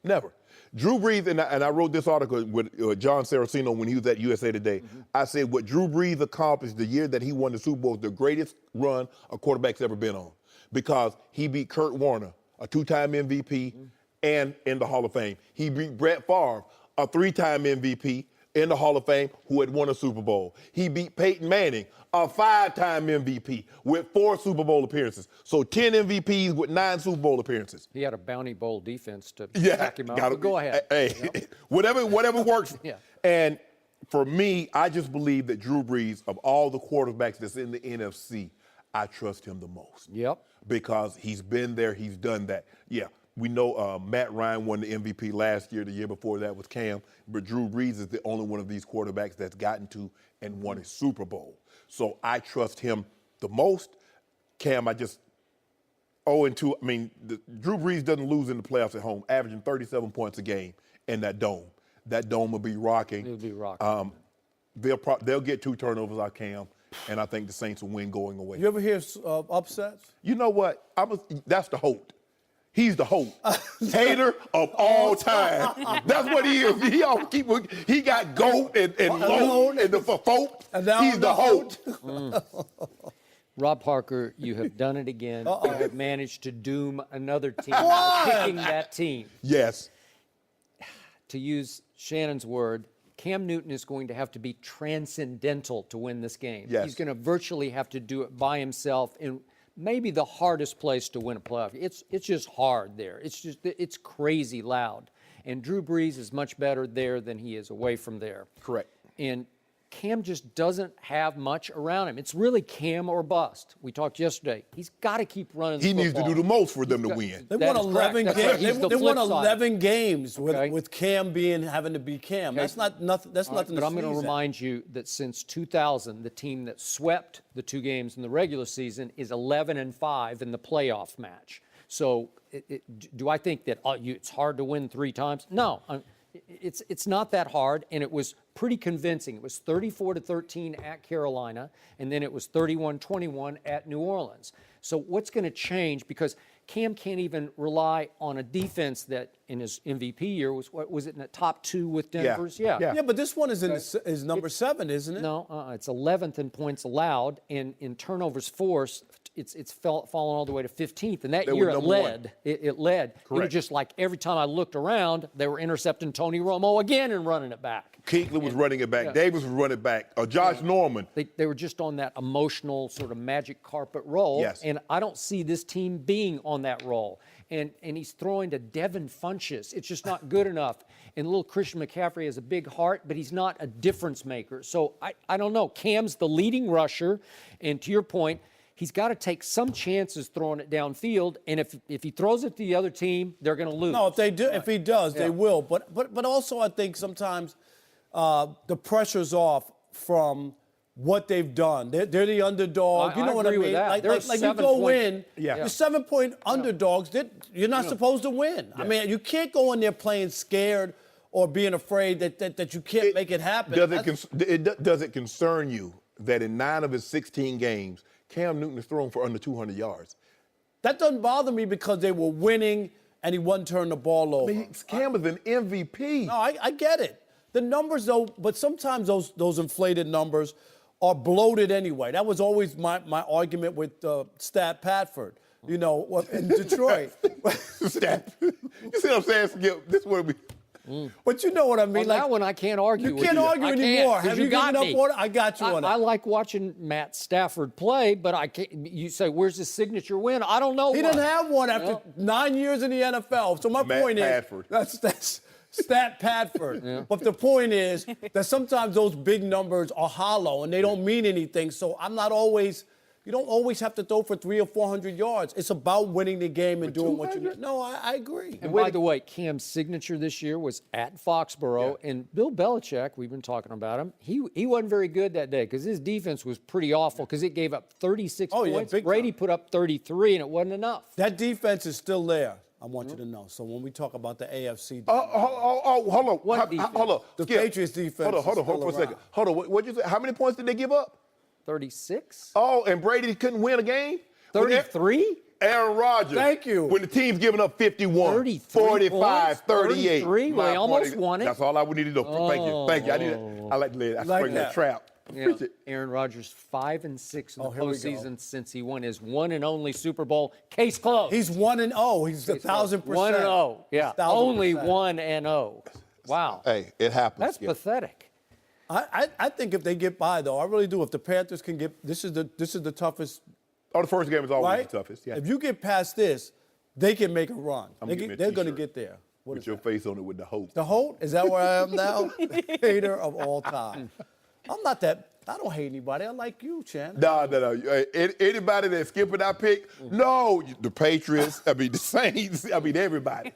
B: Never. Drew Brees, and I wrote this article with John Saraceno when he was at USA Today. I said what Drew Brees accomplished the year that he won the Super Bowl is the greatest run a quarterback's ever been on because he beat Kurt Warner, a 2-time MVP, and in the Hall of Fame. He beat Brett Favre, a 3-time MVP in the Hall of Fame who had won a Super Bowl. He beat Peyton Manning, a 5-time MVP with 4 Super Bowl appearances. So 10 MVPs with 9 Super Bowl appearances.
C: He had a bounty bowl defense to back him up. But go ahead.
B: Hey, whatever works.
C: Yeah.
B: And for me, I just believe that Drew Brees, of all the quarterbacks that's in the NFC, I trust him the most.
C: Yep.
B: Because he's been there, he's done that. Yeah. We know Matt Ryan won the MVP last year. The year before that was Cam. But Drew Brees is the only one of these quarterbacks that's gotten to and won a Super Bowl. So I trust him the most. Cam, I just 0-2. I mean, Drew Brees doesn't lose in the playoffs at home, averaging 37 points a game in that dome. That dome will be rocking.
C: It'll be rocking.
B: They'll get 2 turnovers out of Cam, and I think the Saints will win going away.
D: You ever hear upsets?
B: You know what? That's the hope. He's the hope. Hater of all time. That's what he is. He got GOAT and LOAT and the folk. He's the hope.
C: Rob Parker, you have done it again. You have managed to doom another team by picking that team.
B: Yes.
C: To use Shannon's word, Cam Newton is going to have to be transcendental to win this game.
B: Yes.
C: He's going to virtually have to do it by himself in maybe the hardest place to win a playoff. It's just hard there. It's crazy loud. And Drew Brees is much better there than he is away from there.
B: Correct.
C: And Cam just doesn't have much around him. It's really Cam or bust. We talked yesterday. He's got to keep running the
B: He
C: football.
B: needs to do the most for them to win.
D: They won 11 games. They won 11 games
C: Okay.
D: with Cam having to be Cam.
C: Okay.
D: That's nothing. That's nothing.
C: But I'm going to remind you that since 2000, the team that swept the 2 games in the regular season is 11-5 in the playoff match. So do I think that it's hard to win 3 times? No. It's not that hard, and it was pretty convincing. It was 34-13 at Carolina, and then it was 31-21 at New Orleans. So what's going to change? Because Cam can't even rely on a defense that in his MVP year was it in the top 2 with Denver's?
B: Yeah.
D: But this one is number 7, isn't it?
C: No, it's 11th in points allowed, and in turnovers forced, it's fallen all the way to 15th. And that year it led. It led. Correct. It was just like every time I looked around, they were intercepting Tony Romo again and running it back.
B: Kuechly was running it back. Davis was running it back. Josh Norman.
C: They were just on that emotional sort of magic carpet roll.
B: Yes.
C: And I don't see this team being on that roll. And he's throwing to Devin Funchess. It's just not good enough. And little Christian McCaffrey has a big heart, but he's not a difference maker. So I don't know. Cam's the leading rusher. And to your point, he's got to take some chances throwing it downfield, and if he throws it to the other team, they're going to lose.
D: No, if he does, they will. But also, I think sometimes the pressure's off from what they've done. They're the underdog. You know what I mean?
C: With that.
D: Like you go in,
B: you're
D: 7-point underdogs. You're not supposed to win. I mean, you can't go in there playing scared or being afraid that you can't make it happen.
B: Does it concern you that in 9 of his 16 games, Cam Newton is thrown for under 200 yards?
D: That doesn't bother me because they were winning and he wasn't turning the ball over.
B: I mean, Cam is an MVP.
D: No, I get it. The numbers, though, but sometimes those inflated numbers are bloated anyway. That was always my argument with Stat Patford, in Detroit.
B: Stat. You see what I'm saying, Skip? This is what we...
D: But you know what I mean.
C: On that one, I can't argue
D: You
C: with
D: can't argue anymore. Have you given up on it? I got you on it.
C: I like watching Matt Stafford play, but I can't. You say, where's his signature win? I don't know.
D: He didn't have one after 9 years in the NFL. So my point is, that's Stat Patford. But the point is that sometimes those big numbers are hollow and they don't mean anything. So you don't always have to throw for 300 or 400 yards. It's about winning the game and doing what you need. No, I agree.
C: And by the way, Cam's signature this year was at Foxborough, and Bill Belichick, we've been talking about him, he wasn't very good that day because his defense was pretty awful because it gave up 36 points. Brady put up 33, and it wasn't enough.
D: That defense is still there. I want you to know. So when we talk about the AFC,
B: hold on. Hold on.
D: The Patriots defense.
B: Hold on for a second. Hold on. What'd you say? How many points did they give up?
C: 36?
B: Oh, and Brady couldn't win a game?
C: 33?
B: Aaron Rodgers.
D: Thank you.
B: When the team's giving up 51, 45, 38.
C: 33? Well, they almost won it.
B: That's all I would need to know. Thank you. I like to lay it. I spring that trap.
C: Yeah. Aaron Rodgers 5-6 in the postseason since he won his one and only Super Bowl. Case closed.
D: He's 1-0. He's 1,000%.
C: 1-0. Yeah.
D: 1,000%.
C: Only 1-0. Wow.
B: Hey, it happens.
C: That's pathetic.
D: I think if they get by, though, I really do. If the Panthers can get, this is the toughest.
B: Oh, the first game is always
D: right?
B: the toughest. Yeah.
D: If you get past this, they can make a run. They're going to get there.
B: With your face on it with the hope.
D: The hope? Is that where I am now? Hater of all time. I'm not that. I don't hate anybody. I like you, Shannon.
B: No. Anybody that Skip and I pick, no. The Patriots, the Saints, everybody.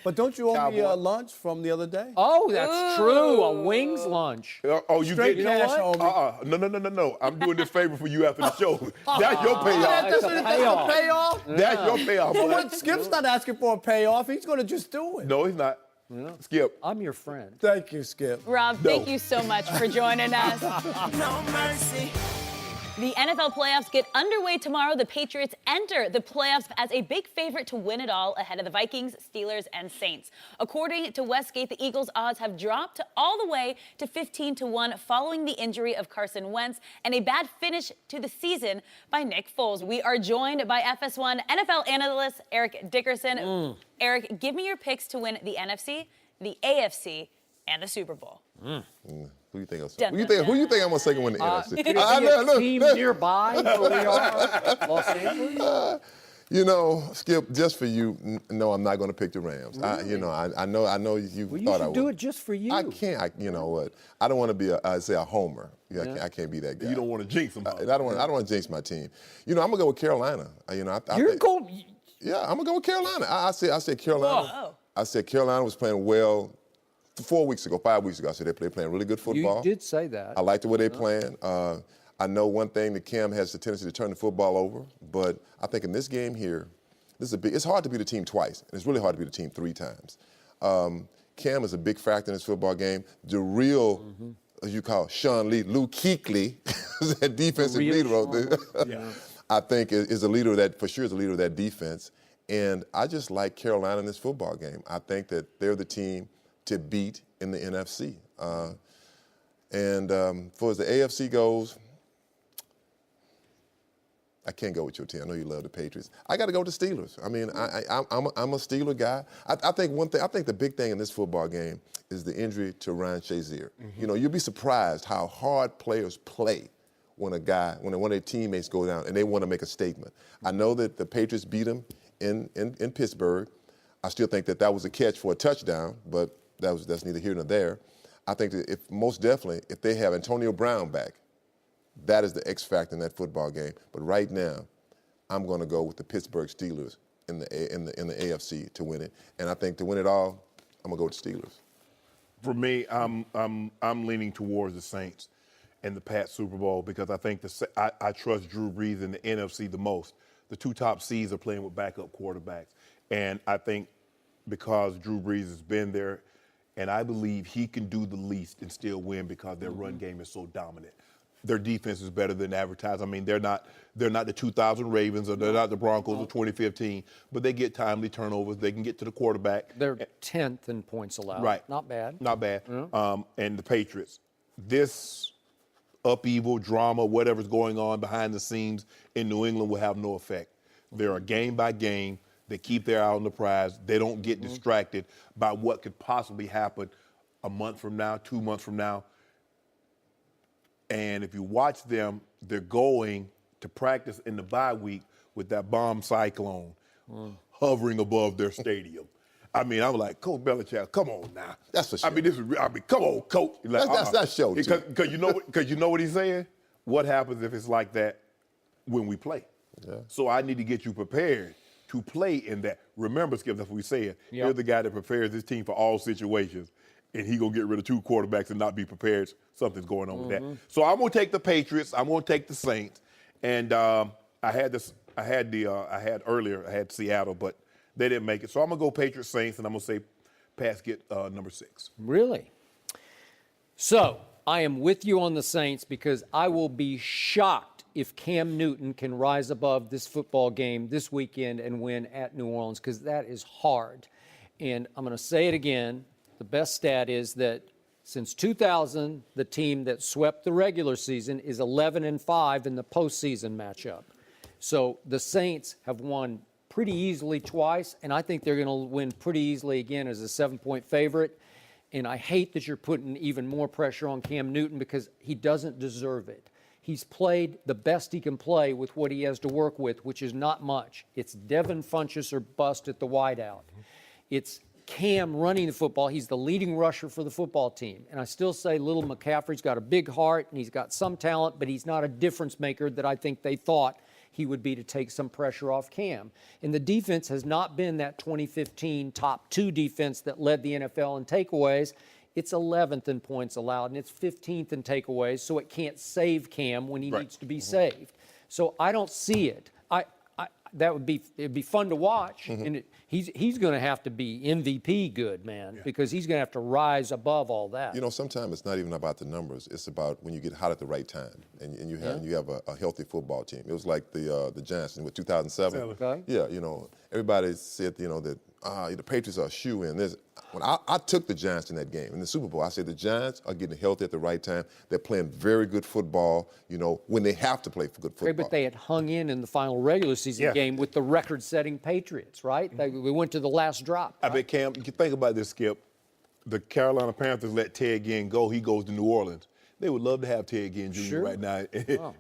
D: But don't you owe me a lunch from the other day?
C: Oh, that's true. A wings lunch.
B: You
D: Straight
B: get
D: cash, homie.
B: No. I'm doing this favor for you after the show. That's your payoff.
C: That's a payoff.
B: That's your payoff.
D: But what, Skip's not asking for a payoff. He's going to just do it.
B: No, he's not. Skip.
C: I'm your friend.
D: Thank you, Skip.
A: Rob, thank you so much for joining us.
F: No mercy.
A: The NFL playoffs get underway tomorrow. The Patriots enter the playoffs as a big favorite to win it all ahead of the Vikings, Steelers, and Saints. According to Westgate, the Eagles' odds have dropped all the way to 15-1 following the injury of Carson Wentz and a bad finish to the season by Nick Foles. We are joined by FS1 NFL analyst Eric Dickerson. Eric, give me your picks to win the NFC, the AFC, and the Super Bowl.
G: Who you think I'm gonna say can win the NFC?
C: Team nearby where we are, Los Angeles.
G: Skip, just for you, no, I'm not going to pick the Rams. I know you
C: Well,
G: thought
C: you
G: I
C: should
G: would.
C: do it just for you.
G: I can't. You know what? I don't want to be a homer. I can't be that guy.
B: You don't want to jinx them.
G: I don't want to jinx my team. I'm gonna go with Carolina.
C: You're going.
G: Yeah, I'm gonna go with Carolina. I said Carolina.
A: Whoa.
G: I said Carolina was playing well 5 weeks ago. I said they're playing really good football.
C: You did say that.
G: I like the way they're playing. I know one thing that Cam has the tendency to turn the football over, but I think in this game here, It's hard to beat a team twice, and it's really hard to beat a team 3 times. Cam is a big factor in this football game. The real, as you call Sean Lee, Lou Kuechly, that defensive leader out there. I think is a leader of that, for sure is a leader of that defense. And I just like Carolina in this football game. I think that they're the team to beat in the NFC. For as the AFC goes, I can't go with your team. I know you love the Patriots. I got to go with the Steelers. I mean, I'm a Steeler guy. I think the big thing in this football game is the injury to Ryan Shazier. You know, you'll be surprised how hard players play when one of their teammates go down and they want to make a statement. I know that the Patriots beat them in Pittsburgh. I still think that was a catch for a touchdown, but that's neither here nor there. I think that if they have Antonio Brown back, that is the X factor in that football game. But right now, I'm going to go with the Pittsburgh Steelers in the AFC to win it. And I think to win it all, I'm going to go with the Steelers.
B: For me, I'm leaning towards the Saints and the Pats Super Bowl because I think I trust Drew Brees in the NFC the most. The 2 top seeds are playing with backup quarterbacks. And I think because Drew Brees has been there, and I believe he can do the least and still win because their run game is so dominant. Their defense is better than advertised. I mean, they're not the 2000 Ravens or they're not the Broncos of 2015, but they get timely turnovers. They can get to the quarterback.
C: They're 10th in points allowed.
B: Right.
C: Not bad.
B: Not bad. And the Patriots. This upheaval, drama, whatever's going on behind the scenes in New England will have no effect. They're a game by game. They keep their eye on the prize. They don't get distracted by what could possibly happen a month from now, 2 months from now. And if you watch them, they're going to practice in the bye week with that bomb cyclone hovering above their stadium. I mean, I'm like, Coach Belichick, come on now.
G: That's for sure.
B: I mean, come on, Coach. Like,
G: that's show, too.
B: Because you know what he's saying? What happens if it's like that when we play? Yeah. So I need to get you prepared to play in that. Remember, Skip, that's what we said. You're the guy that prepares this team for all situations, and he gonna get rid of 2 quarterbacks and not be prepared. Something's going on with that. So I'm gonna take the Patriots. I'm gonna take the Saints. And I had Seattle, but they didn't make it. So I'm gonna go Patriots, Saints, and I'm gonna say Pats get number 6.
C: Really? So I am with you on the Saints because I will be shocked if Cam Newton can rise above this football game this weekend and win at New Orleans, because that is hard. And I'm going to say it again. The best stat is that since 2000, the team that swept the regular season is 11-5 in the postseason matchup. So the Saints have won pretty easily twice, and I think they're going to win pretty easily again as a 7-point favorite. And I hate that you're putting even more pressure on Cam Newton because he doesn't deserve it. He's played the best he can play with what he has to work with, which is not much. It's Devin Funchess or bust at the wideout. It's Cam running the football. He's the leading rusher for the football team. And I still say little McCaffrey's got a big heart and he's got some talent, but he's not a difference maker that I think they thought he would be to take some pressure off Cam. And the defense has not been that 2015 top 2 defense that led the NFL in takeaways. It's 11th in points allowed, and it's 15th in takeaways, so it can't save Cam when he needs to be saved. So I don't see it. It'd be fun to watch, and he's going to have to be MVP good, man, because he's going to have to rise above all that.
G: You know, sometimes it's not even about the numbers. It's about when you get hot at the right time, and you have a healthy football team. It was like the Giants in 2007.
C: Okay.
G: Yeah, you know, everybody said, you know, that the Patriots are a shoe-in. When I took the Giants in that game, in the Super Bowl, I said the Giants are getting healthy at the right time. They're playing very good football, you know, when they have to play for good football.
C: But they had hung in the final regular season game with the record-setting Patriots, right? We went to the last drop.
B: I bet, Cam, you can think about this, Skip. The Carolina Panthers let Ted Ginn go. He goes to New Orleans. They would love to have Ted Ginn Jr. right now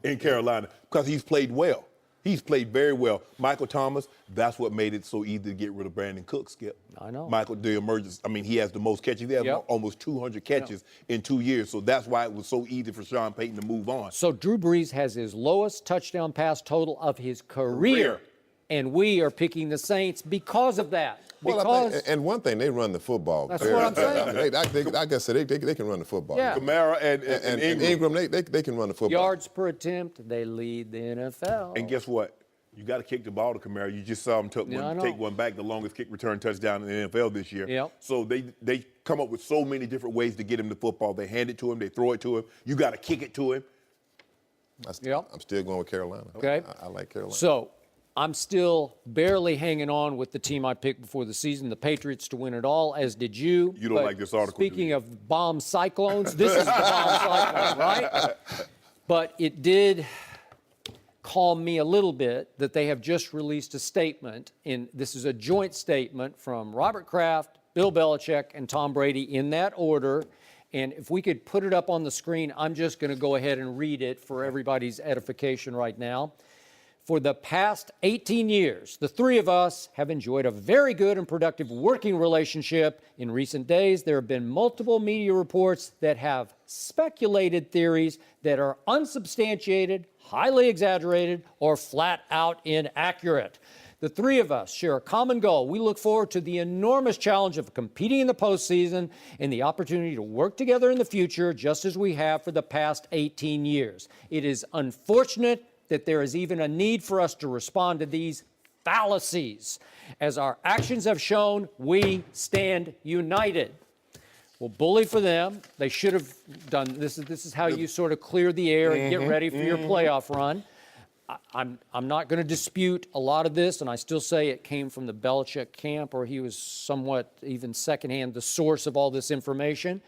B: in Carolina because he's played well. He's played very well. Michael Thomas, that's what made it so easy to get rid of Brandon Cook, Skip.
C: I know.
B: Michael, the emergence, I mean, he has the most catches. He has almost 200 catches in 2 years. So that's why it was so easy for Sean Payton to move on.
C: So Drew Brees has his lowest touchdown pass total of his career. And we are picking the Saints because of that.
G: Well, and one thing, they run the football.
C: That's what I'm saying.
G: I guess they can run the football.
C: Yeah.
B: Kamara and
G: Ingram, they can run the football.
C: Yards per attempt, they lead the NFL.
B: And guess what? You got to kick the ball to Kamara. You just saw him take one back, the longest kick return touchdown in the NFL this year.
C: Yep.
B: So they come up with so many different ways to get him the football. They hand it to him. They throw it to him. You got to kick it to him.
G: I'm still going with Carolina.
C: Okay.
G: I like Carolina.
C: So I'm still barely hanging on with the team I picked before the season, the Patriots, to win it all, as did you.
B: You don't like this article,
C: Speaking
B: do you?
C: of bomb cyclones, this is the bomb cyclone, right? But it did calm me a little bit that they have just released a statement, and this is a joint statement from Robert Kraft, Bill Belichick, and Tom Brady in that order. And if we could put it up on the screen, I'm just going to go ahead and read it for everybody's edification right now. For the past 18 years, the three of us have enjoyed a very good and productive working relationship. In recent days, there have been multiple media reports that have speculated theories that are unsubstantiated, highly exaggerated, or flat out inaccurate. The three of us share a common goal. We look forward to the enormous challenge of competing in the postseason and the opportunity to work together in the future, just as we have for the past 18 years. It is unfortunate that there is even a need for us to respond to these fallacies. As our actions have shown, we stand united. Well, bully for them. They should have done this. This is how you sort of clear the air and get ready for your playoff run. I'm not going to dispute a lot of this, and I still say it came from the Belichick camp, or he was somewhat even secondhand the source of all this information.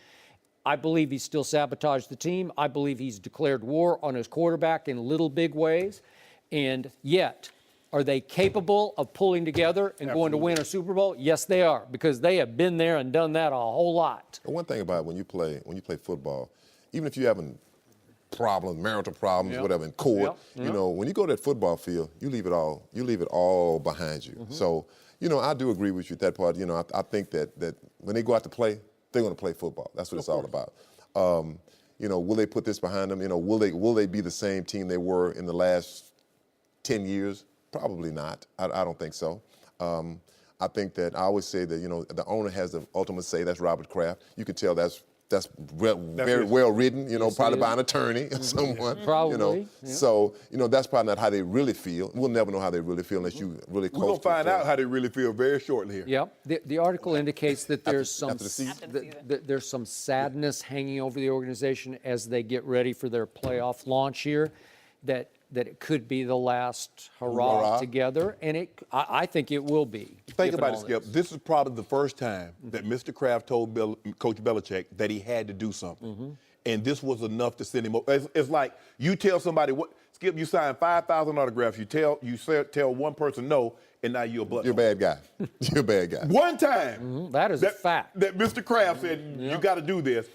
C: I believe he still sabotaged the team. I believe he's declared war on his quarterback in little big ways. And yet, are they capable of pulling together and going to win a Super Bowl? Yes, they are, because they have been there and done that a whole lot.
G: One thing about when you play football, even if you're having problems, marital problems, whatever, in court, you know, when you go to that football field, you leave it all behind you. So, you know, I do agree with you at that part. You know, I think that when they go out to play, they're going to play football. That's what it's all about. You know, will they put this behind them? You know, will they be the same team they were in the last 10 years? Probably not. I don't think so. I think that I always say that, you know, the owner has the ultimate say. That's Robert Kraft. You can tell that's very well written, you know, probably by an attorney or someone.
C: Probably.
G: You know, so, you know, that's probably not how they really feel. We'll never know how they really feel unless you really close.
B: We're going to find out how they really feel very shortly here.
C: Yep. The article indicates that there's
G: after the season?
C: there's some sadness hanging over the organization as they get ready for their playoff launch here, that it could be the last hurrah together, and I think it will be.
B: Think about it, Skip. This is probably the first time that Mr. Kraft told Coach Belichick that he had to do something. And this was enough to send him over. It's like you tell somebody, Skip, you signed 5,000 autographs. You tell one person no, and now you're a butthole.
G: You're a bad guy. You're a bad guy.
B: One time.
C: That is a fact.
B: That Mr. Kraft said, you got to do this.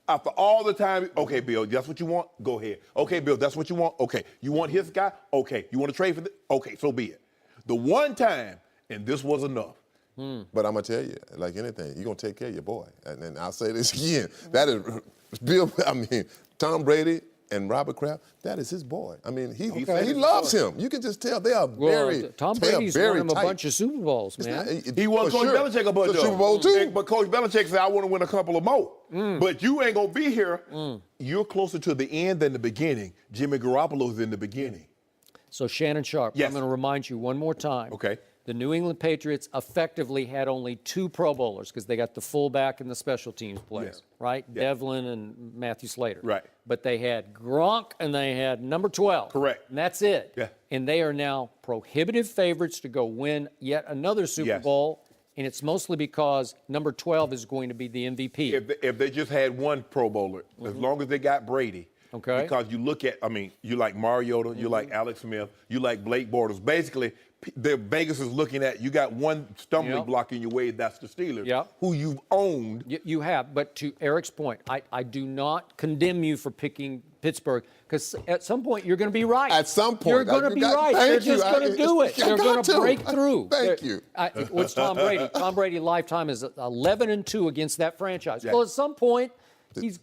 B: After all the time, okay, Bill, that's what you want? Go ahead. Okay, Bill, that's what you want? Okay. You want his guy? Okay. You want to trade for this? Okay, so be it. The one time, and this was enough.
G: But I'm going to tell you, like anything, you're going to take care of your boy. And I'll say this again. That is Tom Brady and Robert Kraft, that is his boy. I mean, he loves him. You can just tell they are
C: Tom Brady's won him a bunch of Super Bowls, man.
B: He won Coach Belichick a bunch of
G: Super Bowl too.
B: But Coach Belichick said, I want to win a couple of more. But you ain't going to be here. You're closer to the end than the beginning. Jimmy Garoppolo's in the beginning.
C: So Shannon Sharpe,
B: yes.
C: I'm going to remind you one more time.
B: Okay.
C: The New England Patriots effectively had only 2 Pro Bowlers because they got the fullback and the special teams player, right? Yeah. Devlin and Matthew Slater.
B: Right.
C: But they had Gronk and they had number 12.
B: Correct.
C: And that's it.
B: Yeah.
C: And they are now prohibitive favorites to go win yet another Super Bowl. And it's mostly because number 12 is going to be the MVP.
B: If they just had one Pro Bowler, as long as they got Brady.
C: Okay.
B: Because you look at, you like Mariota, you like Alex Smith, you like Blake Bortles. Basically, Vegas is looking at, you got one stumbling block in your way, that's the Steelers, who you've owned.
C: You have, but to Eric's point, I do not condemn you for picking Pittsburgh, because at some point you're going to be right.
G: At some point.
C: You're going to be right. They're just going to do it. They're going to break through.
G: Thank you.
C: What's Tom Brady? Tom Brady lifetime is 11-2 against that franchise. Well, at some point,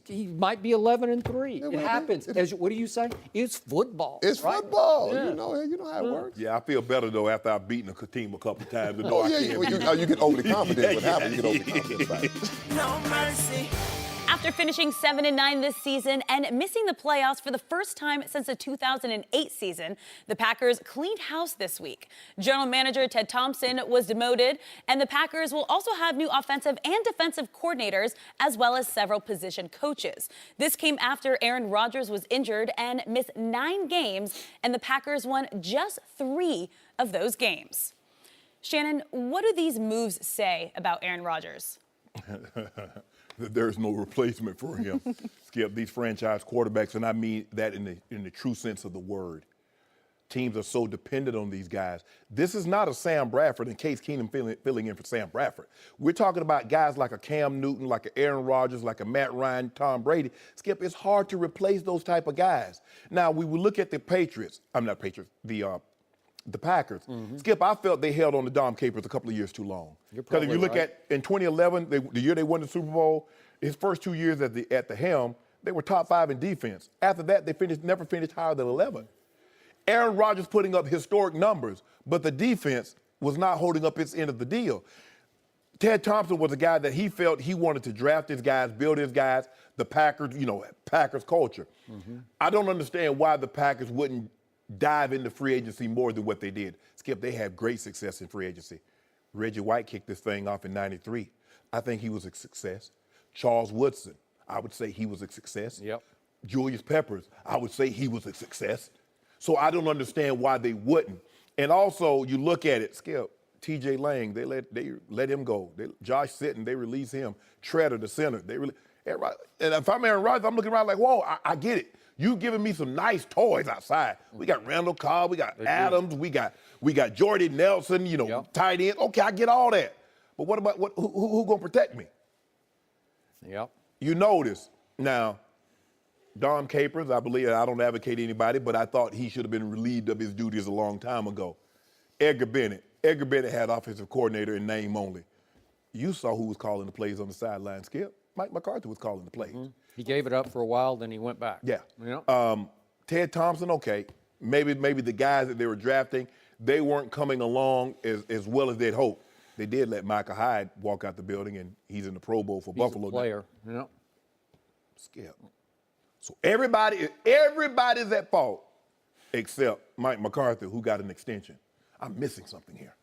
C: he might be 11-3. It happens. What do you say? It's football.
G: It's football. Yeah. You know how it works.
B: Yeah, I feel better though after I've beaten a team a couple of times.
G: You get overly confident. What happens? You get overly confident. Right?
F: No mercy.
A: After finishing 7-9 this season and missing the playoffs for the first time since the 2008 season, the Packers cleaned house this week. General manager Ted Thompson was demoted, and the Packers will also have new offensive and defensive coordinators, as well as several position coaches. This came after Aaron Rodgers was injured and missed 9 games, and the Packers won just 3 of those games. Shannon, what do these moves say about Aaron Rodgers?
B: There's no replacement for him. Skip, these franchise quarterbacks, and I mean that in the true sense of the word. Teams are so dependent on these guys. This is not a Sam Bradford and Case Keenum filling in for Sam Bradford. We're talking about guys like a Cam Newton, like a Aaron Rodgers, like a Matt Ryan, Tom Brady. Skip, it's hard to replace those type of guys. Now, we will look at the Patriots. I'm not Patriots, the Packers. Skip, I felt they held on to Dom Capers a couple of years too long. Because if you look at in 2011, the year they won the Super Bowl, his first 2 years at the helm, they were top 5 in defense. After that, they never finished higher than 11. Aaron Rodgers putting up historic numbers, but the defense was not holding up its end of the deal. Ted Thompson was a guy that he felt he wanted to draft his guys, build his guys, the Packers, Packers culture. I don't understand why the Packers wouldn't dive into free agency more than what they did. Skip, they had great success in free agency. Reggie White kicked this thing off in '93. I think he was a success. Charles Woodson, I would say he was a success.
C: Yep.
B: Julius Peppers, I would say he was a success. So I don't understand why they wouldn't. And also, you look at it, Skip, T.J. Lang, they let him go. Josh Sitton, they release him. Treader, the center, and if I'm Aaron Rodgers, I'm looking around like, whoa, I get it. You giving me some nice toys outside. We got Randall Cobb, we got Adams, we got Jordy Nelson, tight end. Okay, I get all that. But what about who gonna protect me?
C: Yep.
B: You notice now, Dom Capers, I believe, I don't advocate anybody, but I thought he should have been relieved of his duties a long time ago. Edgar Bennett had offensive coordinator in name only. You saw who was calling the plays on the sideline, Skip. Mike McCarthy was calling the plays.
C: He gave it up for a while, then he went back.
B: Yeah.
C: You
B: Ted Thompson, okay. Maybe the guys that they were drafting, they weren't coming along as well as they'd hoped. They did let Micah Hyde walk out the building, and he's in the Pro Bowl for Buffalo.
C: A player.
B: Skip. So everybody's at fault except Mike McCarthy, who got an extension. I'm missing something here.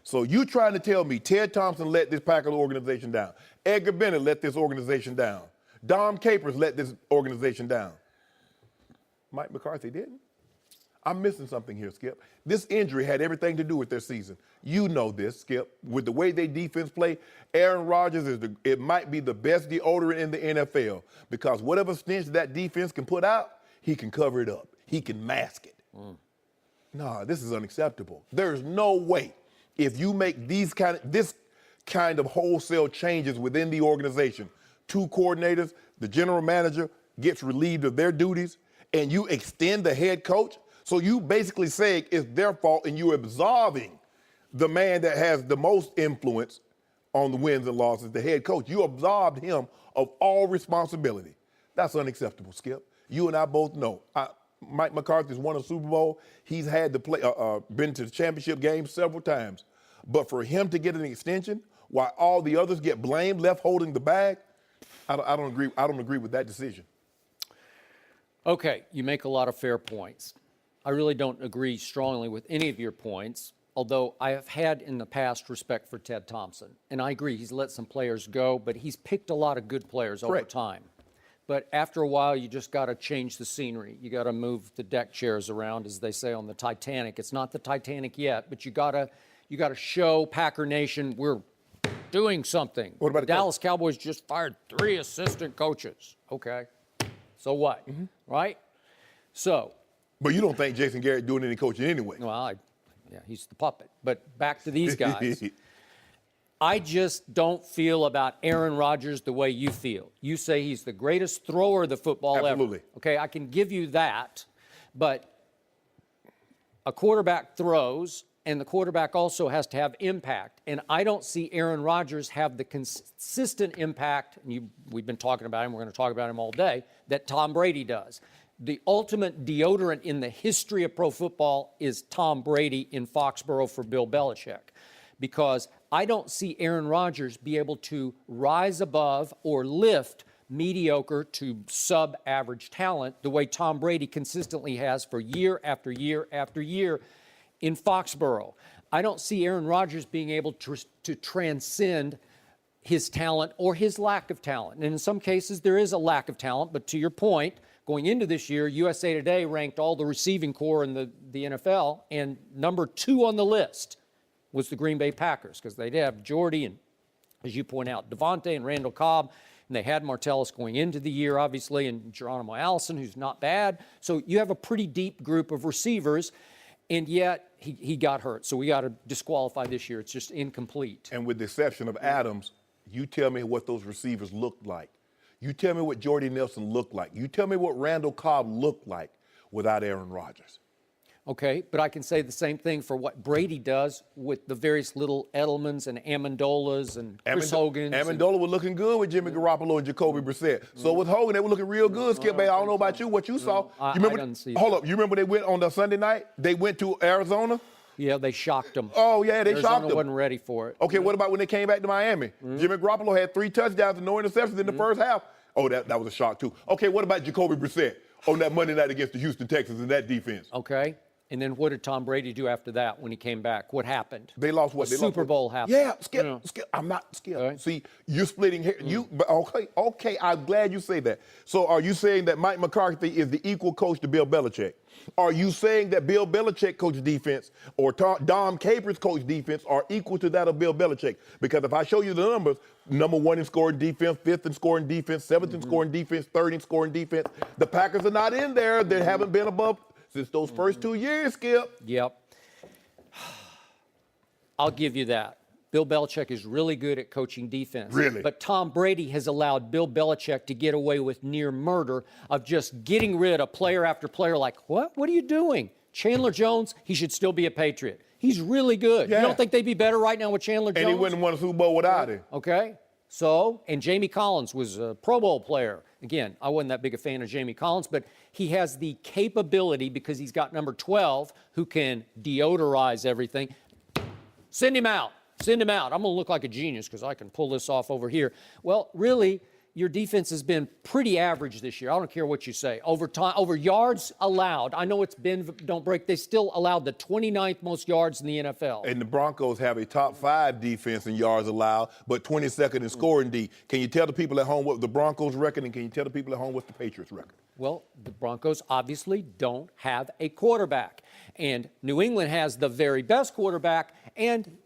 B: So you trying to tell me Ted Thompson let this Packers organization down. Edgar Bennett let this organization down. Dom Capers let this organization down. Mike McCarthy didn't. I'm missing something here, Skip. This injury had everything to do with their season. You know this, Skip. With the way they defense play, Aaron Rodgers it might be the best deodorant in the NFL because whatever stench that defense can put out, he can cover it up. He can mask it. No, this is unacceptable. There's no way if you make this kind of wholesale changes within the organization, 2 coordinators, the general manager gets relieved of their duties, and you extend the head coach. So you basically say it's their fault, and you're absolving the man that has the most influence on the wins and losses, the head coach. You absolved him of all responsibility. That's unacceptable, Skip. You and I both know. Mike McCarthy's won a Super Bowl. He's had to been to the championship game several times. But for him to get an extension while all the others get blamed, left holding the bag, I don't agree. I don't agree with that decision.
C: Okay, you make a lot of fair points. I really don't agree strongly with any of your points, although I have had in the past respect for Ted Thompson. And I agree, he's let some players go, but he's picked a lot of good players over time. But after a while, you just got to change the scenery. You got to move the deck chairs around, as they say on the Titanic. It's not the Titanic yet, but you got to show Packer Nation we're doing something.
B: What about
C: the Dallas Cowboys just fired 3 assistant coaches? Okay, so what? Right? So.
B: But you don't think Jason Garrett doing any coaching anyway?
C: Well, he's the puppet. But back to these guys. I just don't feel about Aaron Rodgers the way you feel. You say he's the greatest thrower of the football
B: Absolutely.
C: ever. Okay, I can give you that, but a quarterback throws, and the quarterback also has to have impact. And I don't see Aaron Rodgers have the consistent impact, and we've been talking about him, we're going to talk about him all day, that Tom Brady does. The ultimate deodorant in the history of pro football is Tom Brady in Foxborough for Bill Belichick, because I don't see Aaron Rodgers be able to rise above or lift mediocre to sub-average talent the way Tom Brady consistently has for year after year after year in Foxborough. I don't see Aaron Rodgers being able to transcend his talent or his lack of talent. And in some cases, there is a lack of talent. But to your point, going into this year, USA Today ranked all the receiving corps in the NFL, and number 2 on the list was the Green Bay Packers, because they did have Jordy and, as you point out, Devontae and Randall Cobb, and they had Martellus going into the year, obviously, and Geronimo Allison, who's not bad. So you have a pretty deep group of receivers, and yet he got hurt. So we got to disqualify this year. It's just incomplete.
B: And with the exception of Adams, you tell me what those receivers looked like. You tell me what Jordy Nelson looked like. You tell me what Randall Cobb looked like without Aaron Rodgers.
C: Okay, but I can say the same thing for what Brady does with the various little Edelmans and Amendolas and Chris Hogans.
B: Amendola was looking good with Jimmy Garoppolo and Jacoby Brissett. So with Hogan, they were looking real good. Skip, I don't know about you, what you saw.
C: I
B: You remember?
C: didn't see
B: Hold
C: that.
B: up, you remember they went on the Sunday night? They went to Arizona.
C: Yeah, they shocked them.
B: Oh yeah, they
C: Arizona
B: shocked them.
C: wasn't ready for it.
B: Okay, what about when they came back to Miami? Jimmy Garoppolo had 3 touchdowns and no interceptions in the first half. Oh, that was a shock too. Okay, what about Jacoby Brissett on that Monday night against the Houston Texans and that defense?
C: Okay, and then what did Tom Brady do after that when he came back? What happened?
B: They lost what?
C: The Super Bowl happened.
B: Yeah, Skip,
C: You know.
B: Skip. I'm not Skip.
C: Okay.
B: See, you're splitting hair. But okay. I'm glad you say that. So, are you saying that Mike McCarthy is the equal coach to Bill Belichick? Are you saying that Bill Belichick coach defense or Dom Capers coach defense are equal to that of Bill Belichick? Because if I show you the numbers, number 1 in scoring defense, 5th in scoring defense, 7th in scoring defense, 3rd in scoring defense, the Packers are not in there. They haven't been above since those first 2 years, Skip.
C: Yep. I'll give you that. Bill Belichick is really good at coaching defense.
B: Really?
C: But Tom Brady has allowed Bill Belichick to get away with near murder of just getting rid of player after player like, what? What are you doing? Chandler Jones, he should still be a Patriot. He's really good.
B: Yeah.
C: You don't think they'd be better right now with Chandler Jones?
B: And he wouldn't won a Super Bowl without him.
C: Okay. So, and Jamie Collins was a Pro Bowl player. Again, I wasn't that big a fan of Jamie Collins, but he has the capability because he's got number 12 who can deodorize everything. Send him out. Send him out. I'm going to look like a genius because I can pull this off over here. Well, really, your defense has been pretty average this year. I don't care what you say. Over yards allowed. I know it's been don't break. They still allowed the 29th most yards in the NFL.
B: And the Broncos have a top 5 defense in yards allowed, but 22nd in scoring D. Can you tell the people at home what the Broncos record, and can you tell the people at home what's the Patriots record?
C: Well, the Broncos obviously don't have a quarterback. And New England has the very best quarterback, and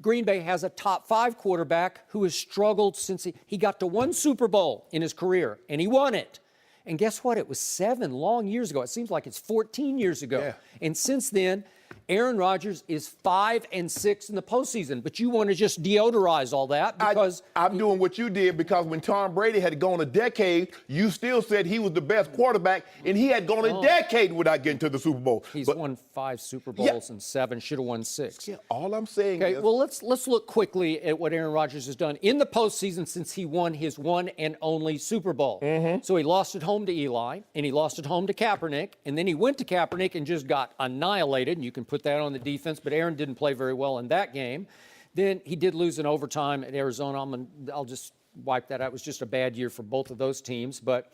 C: Green Bay has a top 5 quarterback who has struggled since he got to 1 Super Bowl in his career, and he won it. And guess what? It was 7 long years ago. It seems like it's 14 years ago.
B: Yeah.
C: And since then, Aaron Rodgers is 5-6 in the postseason. But you want to just deodorize all that because
B: I'm doing what you did because when Tom Brady had gone a decade, you still said he was the best quarterback, and he had gone a decade without getting to the Super Bowl.
C: he's
B: But
C: won 5 Super Bowls and 7, should have won 6.
B: yeah, all I'm saying
C: Okay,
B: is,
C: well, let's look quickly at what Aaron Rodgers has done in the postseason since he won his one and only Super Bowl. So he lost at home to Eli, and he lost at home to Kaepernick, and then he went to Kaepernick and just got annihilated, and you can put that on the defense, but Aaron didn't play very well in that game. Then he did lose in overtime at Arizona. I'll just wipe that out. It was just a bad year for both of those teams, but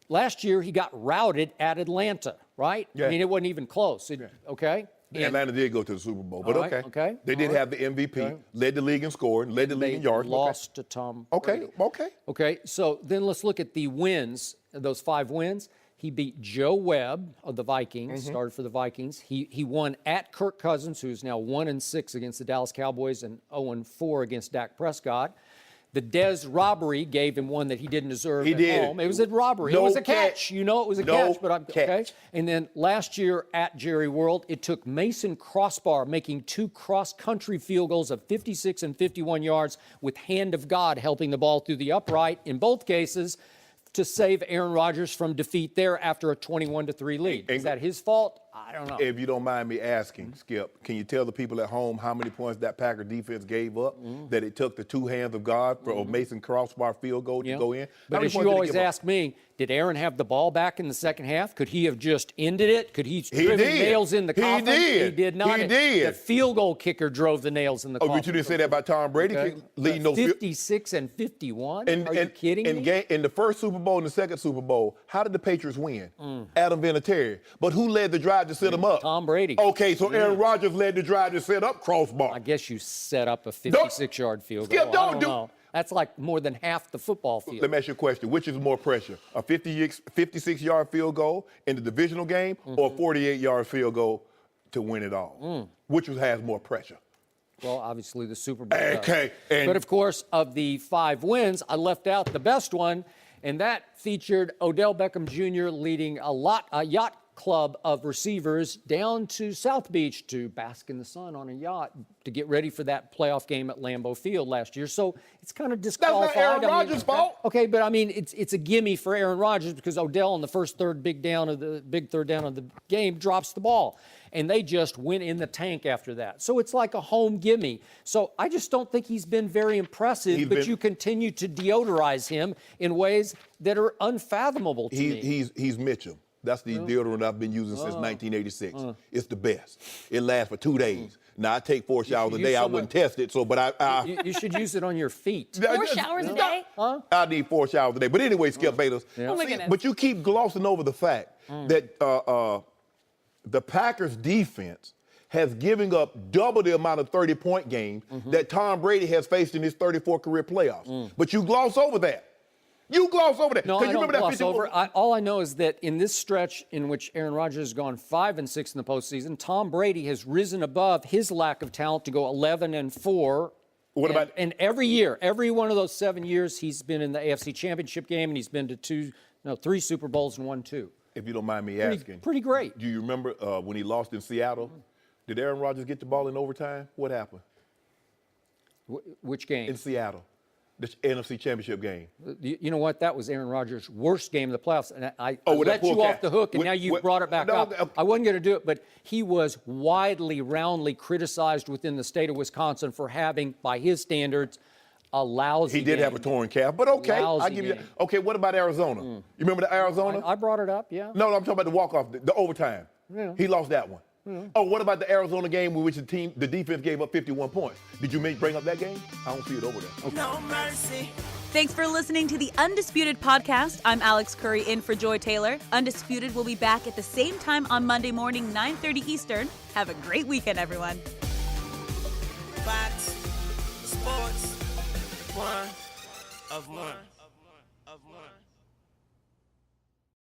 C: last year he got routed at Atlanta, right?
B: Yeah.
C: I mean, it wasn't even close, okay? And
B: Atlanta did go to the Super Bowl, but
C: All right,
B: okay.
C: okay,
B: They did
C: all
B: have the MVP, led the league in scoring, led the league in yards.
C: lost to Tom
B: Okay,
C: Brady.
B: okay.
C: Okay, so then let's look at the wins, those 5 wins. He beat Joe Webb of the Vikings, started for the Vikings. He won at Kirk Cousins, who's now 1-6 against the Dallas Cowboys and 0-4 against Dak Prescott. The Dez robbery gave him one that he didn't deserve
B: He
C: at
B: did.
C: home. It was a robbery.
B: No
C: it was a catch.
B: catch.
C: You know it was a
B: No
C: catch, but okay.
B: catch.
C: And then last year at Jerry World, it took Mason Crossbar making 2 cross-country field goals of 56 and 51 yards with hand of God helping the ball through the upright in both cases to save Aaron Rodgers from defeat there after a 21-3 lead. Is that his fault? I don't know.
B: If you don't mind me asking, Skip, can you tell the people at home how many points that Packer defense gave up? That it took the 2 hands of God for a Mason Crossbar field goal to go in? How
C: But
B: many
C: as
B: points
C: you
B: did it
C: always
B: give up?
C: ask me, Did Aaron have the ball back in the second half? Could he have just ended it? Could he driven
B: did.
C: nails in the
B: He
C: coffin?
B: did.
C: He did not.
B: He did.
C: The field goal kicker drove the nails in the coffin.
B: But you didn't say that about Tom Brady leading those
C: 56 and 51? Are you kidding me?
B: In the first Super Bowl and the second Super Bowl, how did the Patriots win? Adam Vinatieri. But who led the drive to set him up?
C: Tom Brady.
B: Okay, so Aaron Rodgers led the drive to set up crossbar.
C: I guess you set up a 56-yard field goal.
B: Skip, don't
C: I don't
B: do-
C: know. That's like more than half the football field.
B: Let me ask you a question. Which is more pressure? A 56-yard field goal in the divisional game or a 48-yard field goal to win it all? Which has more pressure?
C: Well, obviously the Super Bowl does.
B: Okay.
C: But, of course, of the 5 wins, I left out the best one, and that featured Odell Beckham Jr. leading a yacht club of receivers down to South Beach to bask in the sun on a yacht to get ready for that playoff game at Lambeau Field last year. So it's kind of disqualified.
B: That's not Aaron Rodgers' fault.
C: Okay, but I mean, it's a gimme for Aaron Rodgers because Odell on the first big third down of the game drops the ball. And they just went in the tank after that. So it's like a home gimme. So I just don't think he's been very impressive, but you continue to deodorize him in ways that are unfathomable to me.
B: He's Mitchell. That's the deodorant I've been using since 1986. It's the best. It lasts for 2 days. Now, I take 4 showers a day. I wouldn't test it,
C: You should use it on your feet.
A: 4 showers a day?
C: Huh?
B: I need 4 showers a day. But anyway, Skip Bayless.
A: Oh, my goodness.
B: But you keep glossing over the fact that the Packers defense has given up double the amount of 30-point games that Tom Brady has faced in his 34 career playoffs. But you gloss over that. You gloss over that.
C: No, I don't gloss over.
B: All
C: All I know is that in this stretch in which Aaron Rodgers has gone 5-6 in the postseason, Tom Brady has risen above his lack of talent to go 11-4. And every year, every one of those 7 years, he's been in the AFC Championship game, and he's been to 3 Super Bowls and won 2.
B: If you don't mind me asking.
C: Pretty great.
B: Do you remember when he lost in Seattle? Did Aaron Rodgers get the ball in overtime? What happened?
C: Which game?
B: In Seattle. The NFC Championship game.
C: You know what? That was Aaron Rodgers' worst game of the playoffs. And I
B: with
C: let
B: that
C: you
B: pull
C: off
B: cap.
C: the hook, and now you brought it back up. I wasn't going to do it, but he was widely, roundly criticized within the state of Wisconsin for having, by his standards, a lousy
B: He did
C: game.
B: have a torn calf, but okay.
C: Lousy
B: I'll give you that.
C: game.
B: Okay, what about Arizona? You remember the Arizona?
C: I brought it up, yeah.
B: No, I'm talking about the walk-off, the overtime.
C: Yeah.
B: He lost that one. Oh, what about the Arizona game in which the defense gave up 51 points? Did you bring up that game? I don't see it over there. Okay.
F: No mercy.
A: Thanks for listening to the Undisputed podcast. I'm Alex Curry in for Joy Taylor. Undisputed will be back at the same time on Monday morning, 9:30 Eastern. Have a great weekend, everyone.
F: Fox Sports 1 of 1.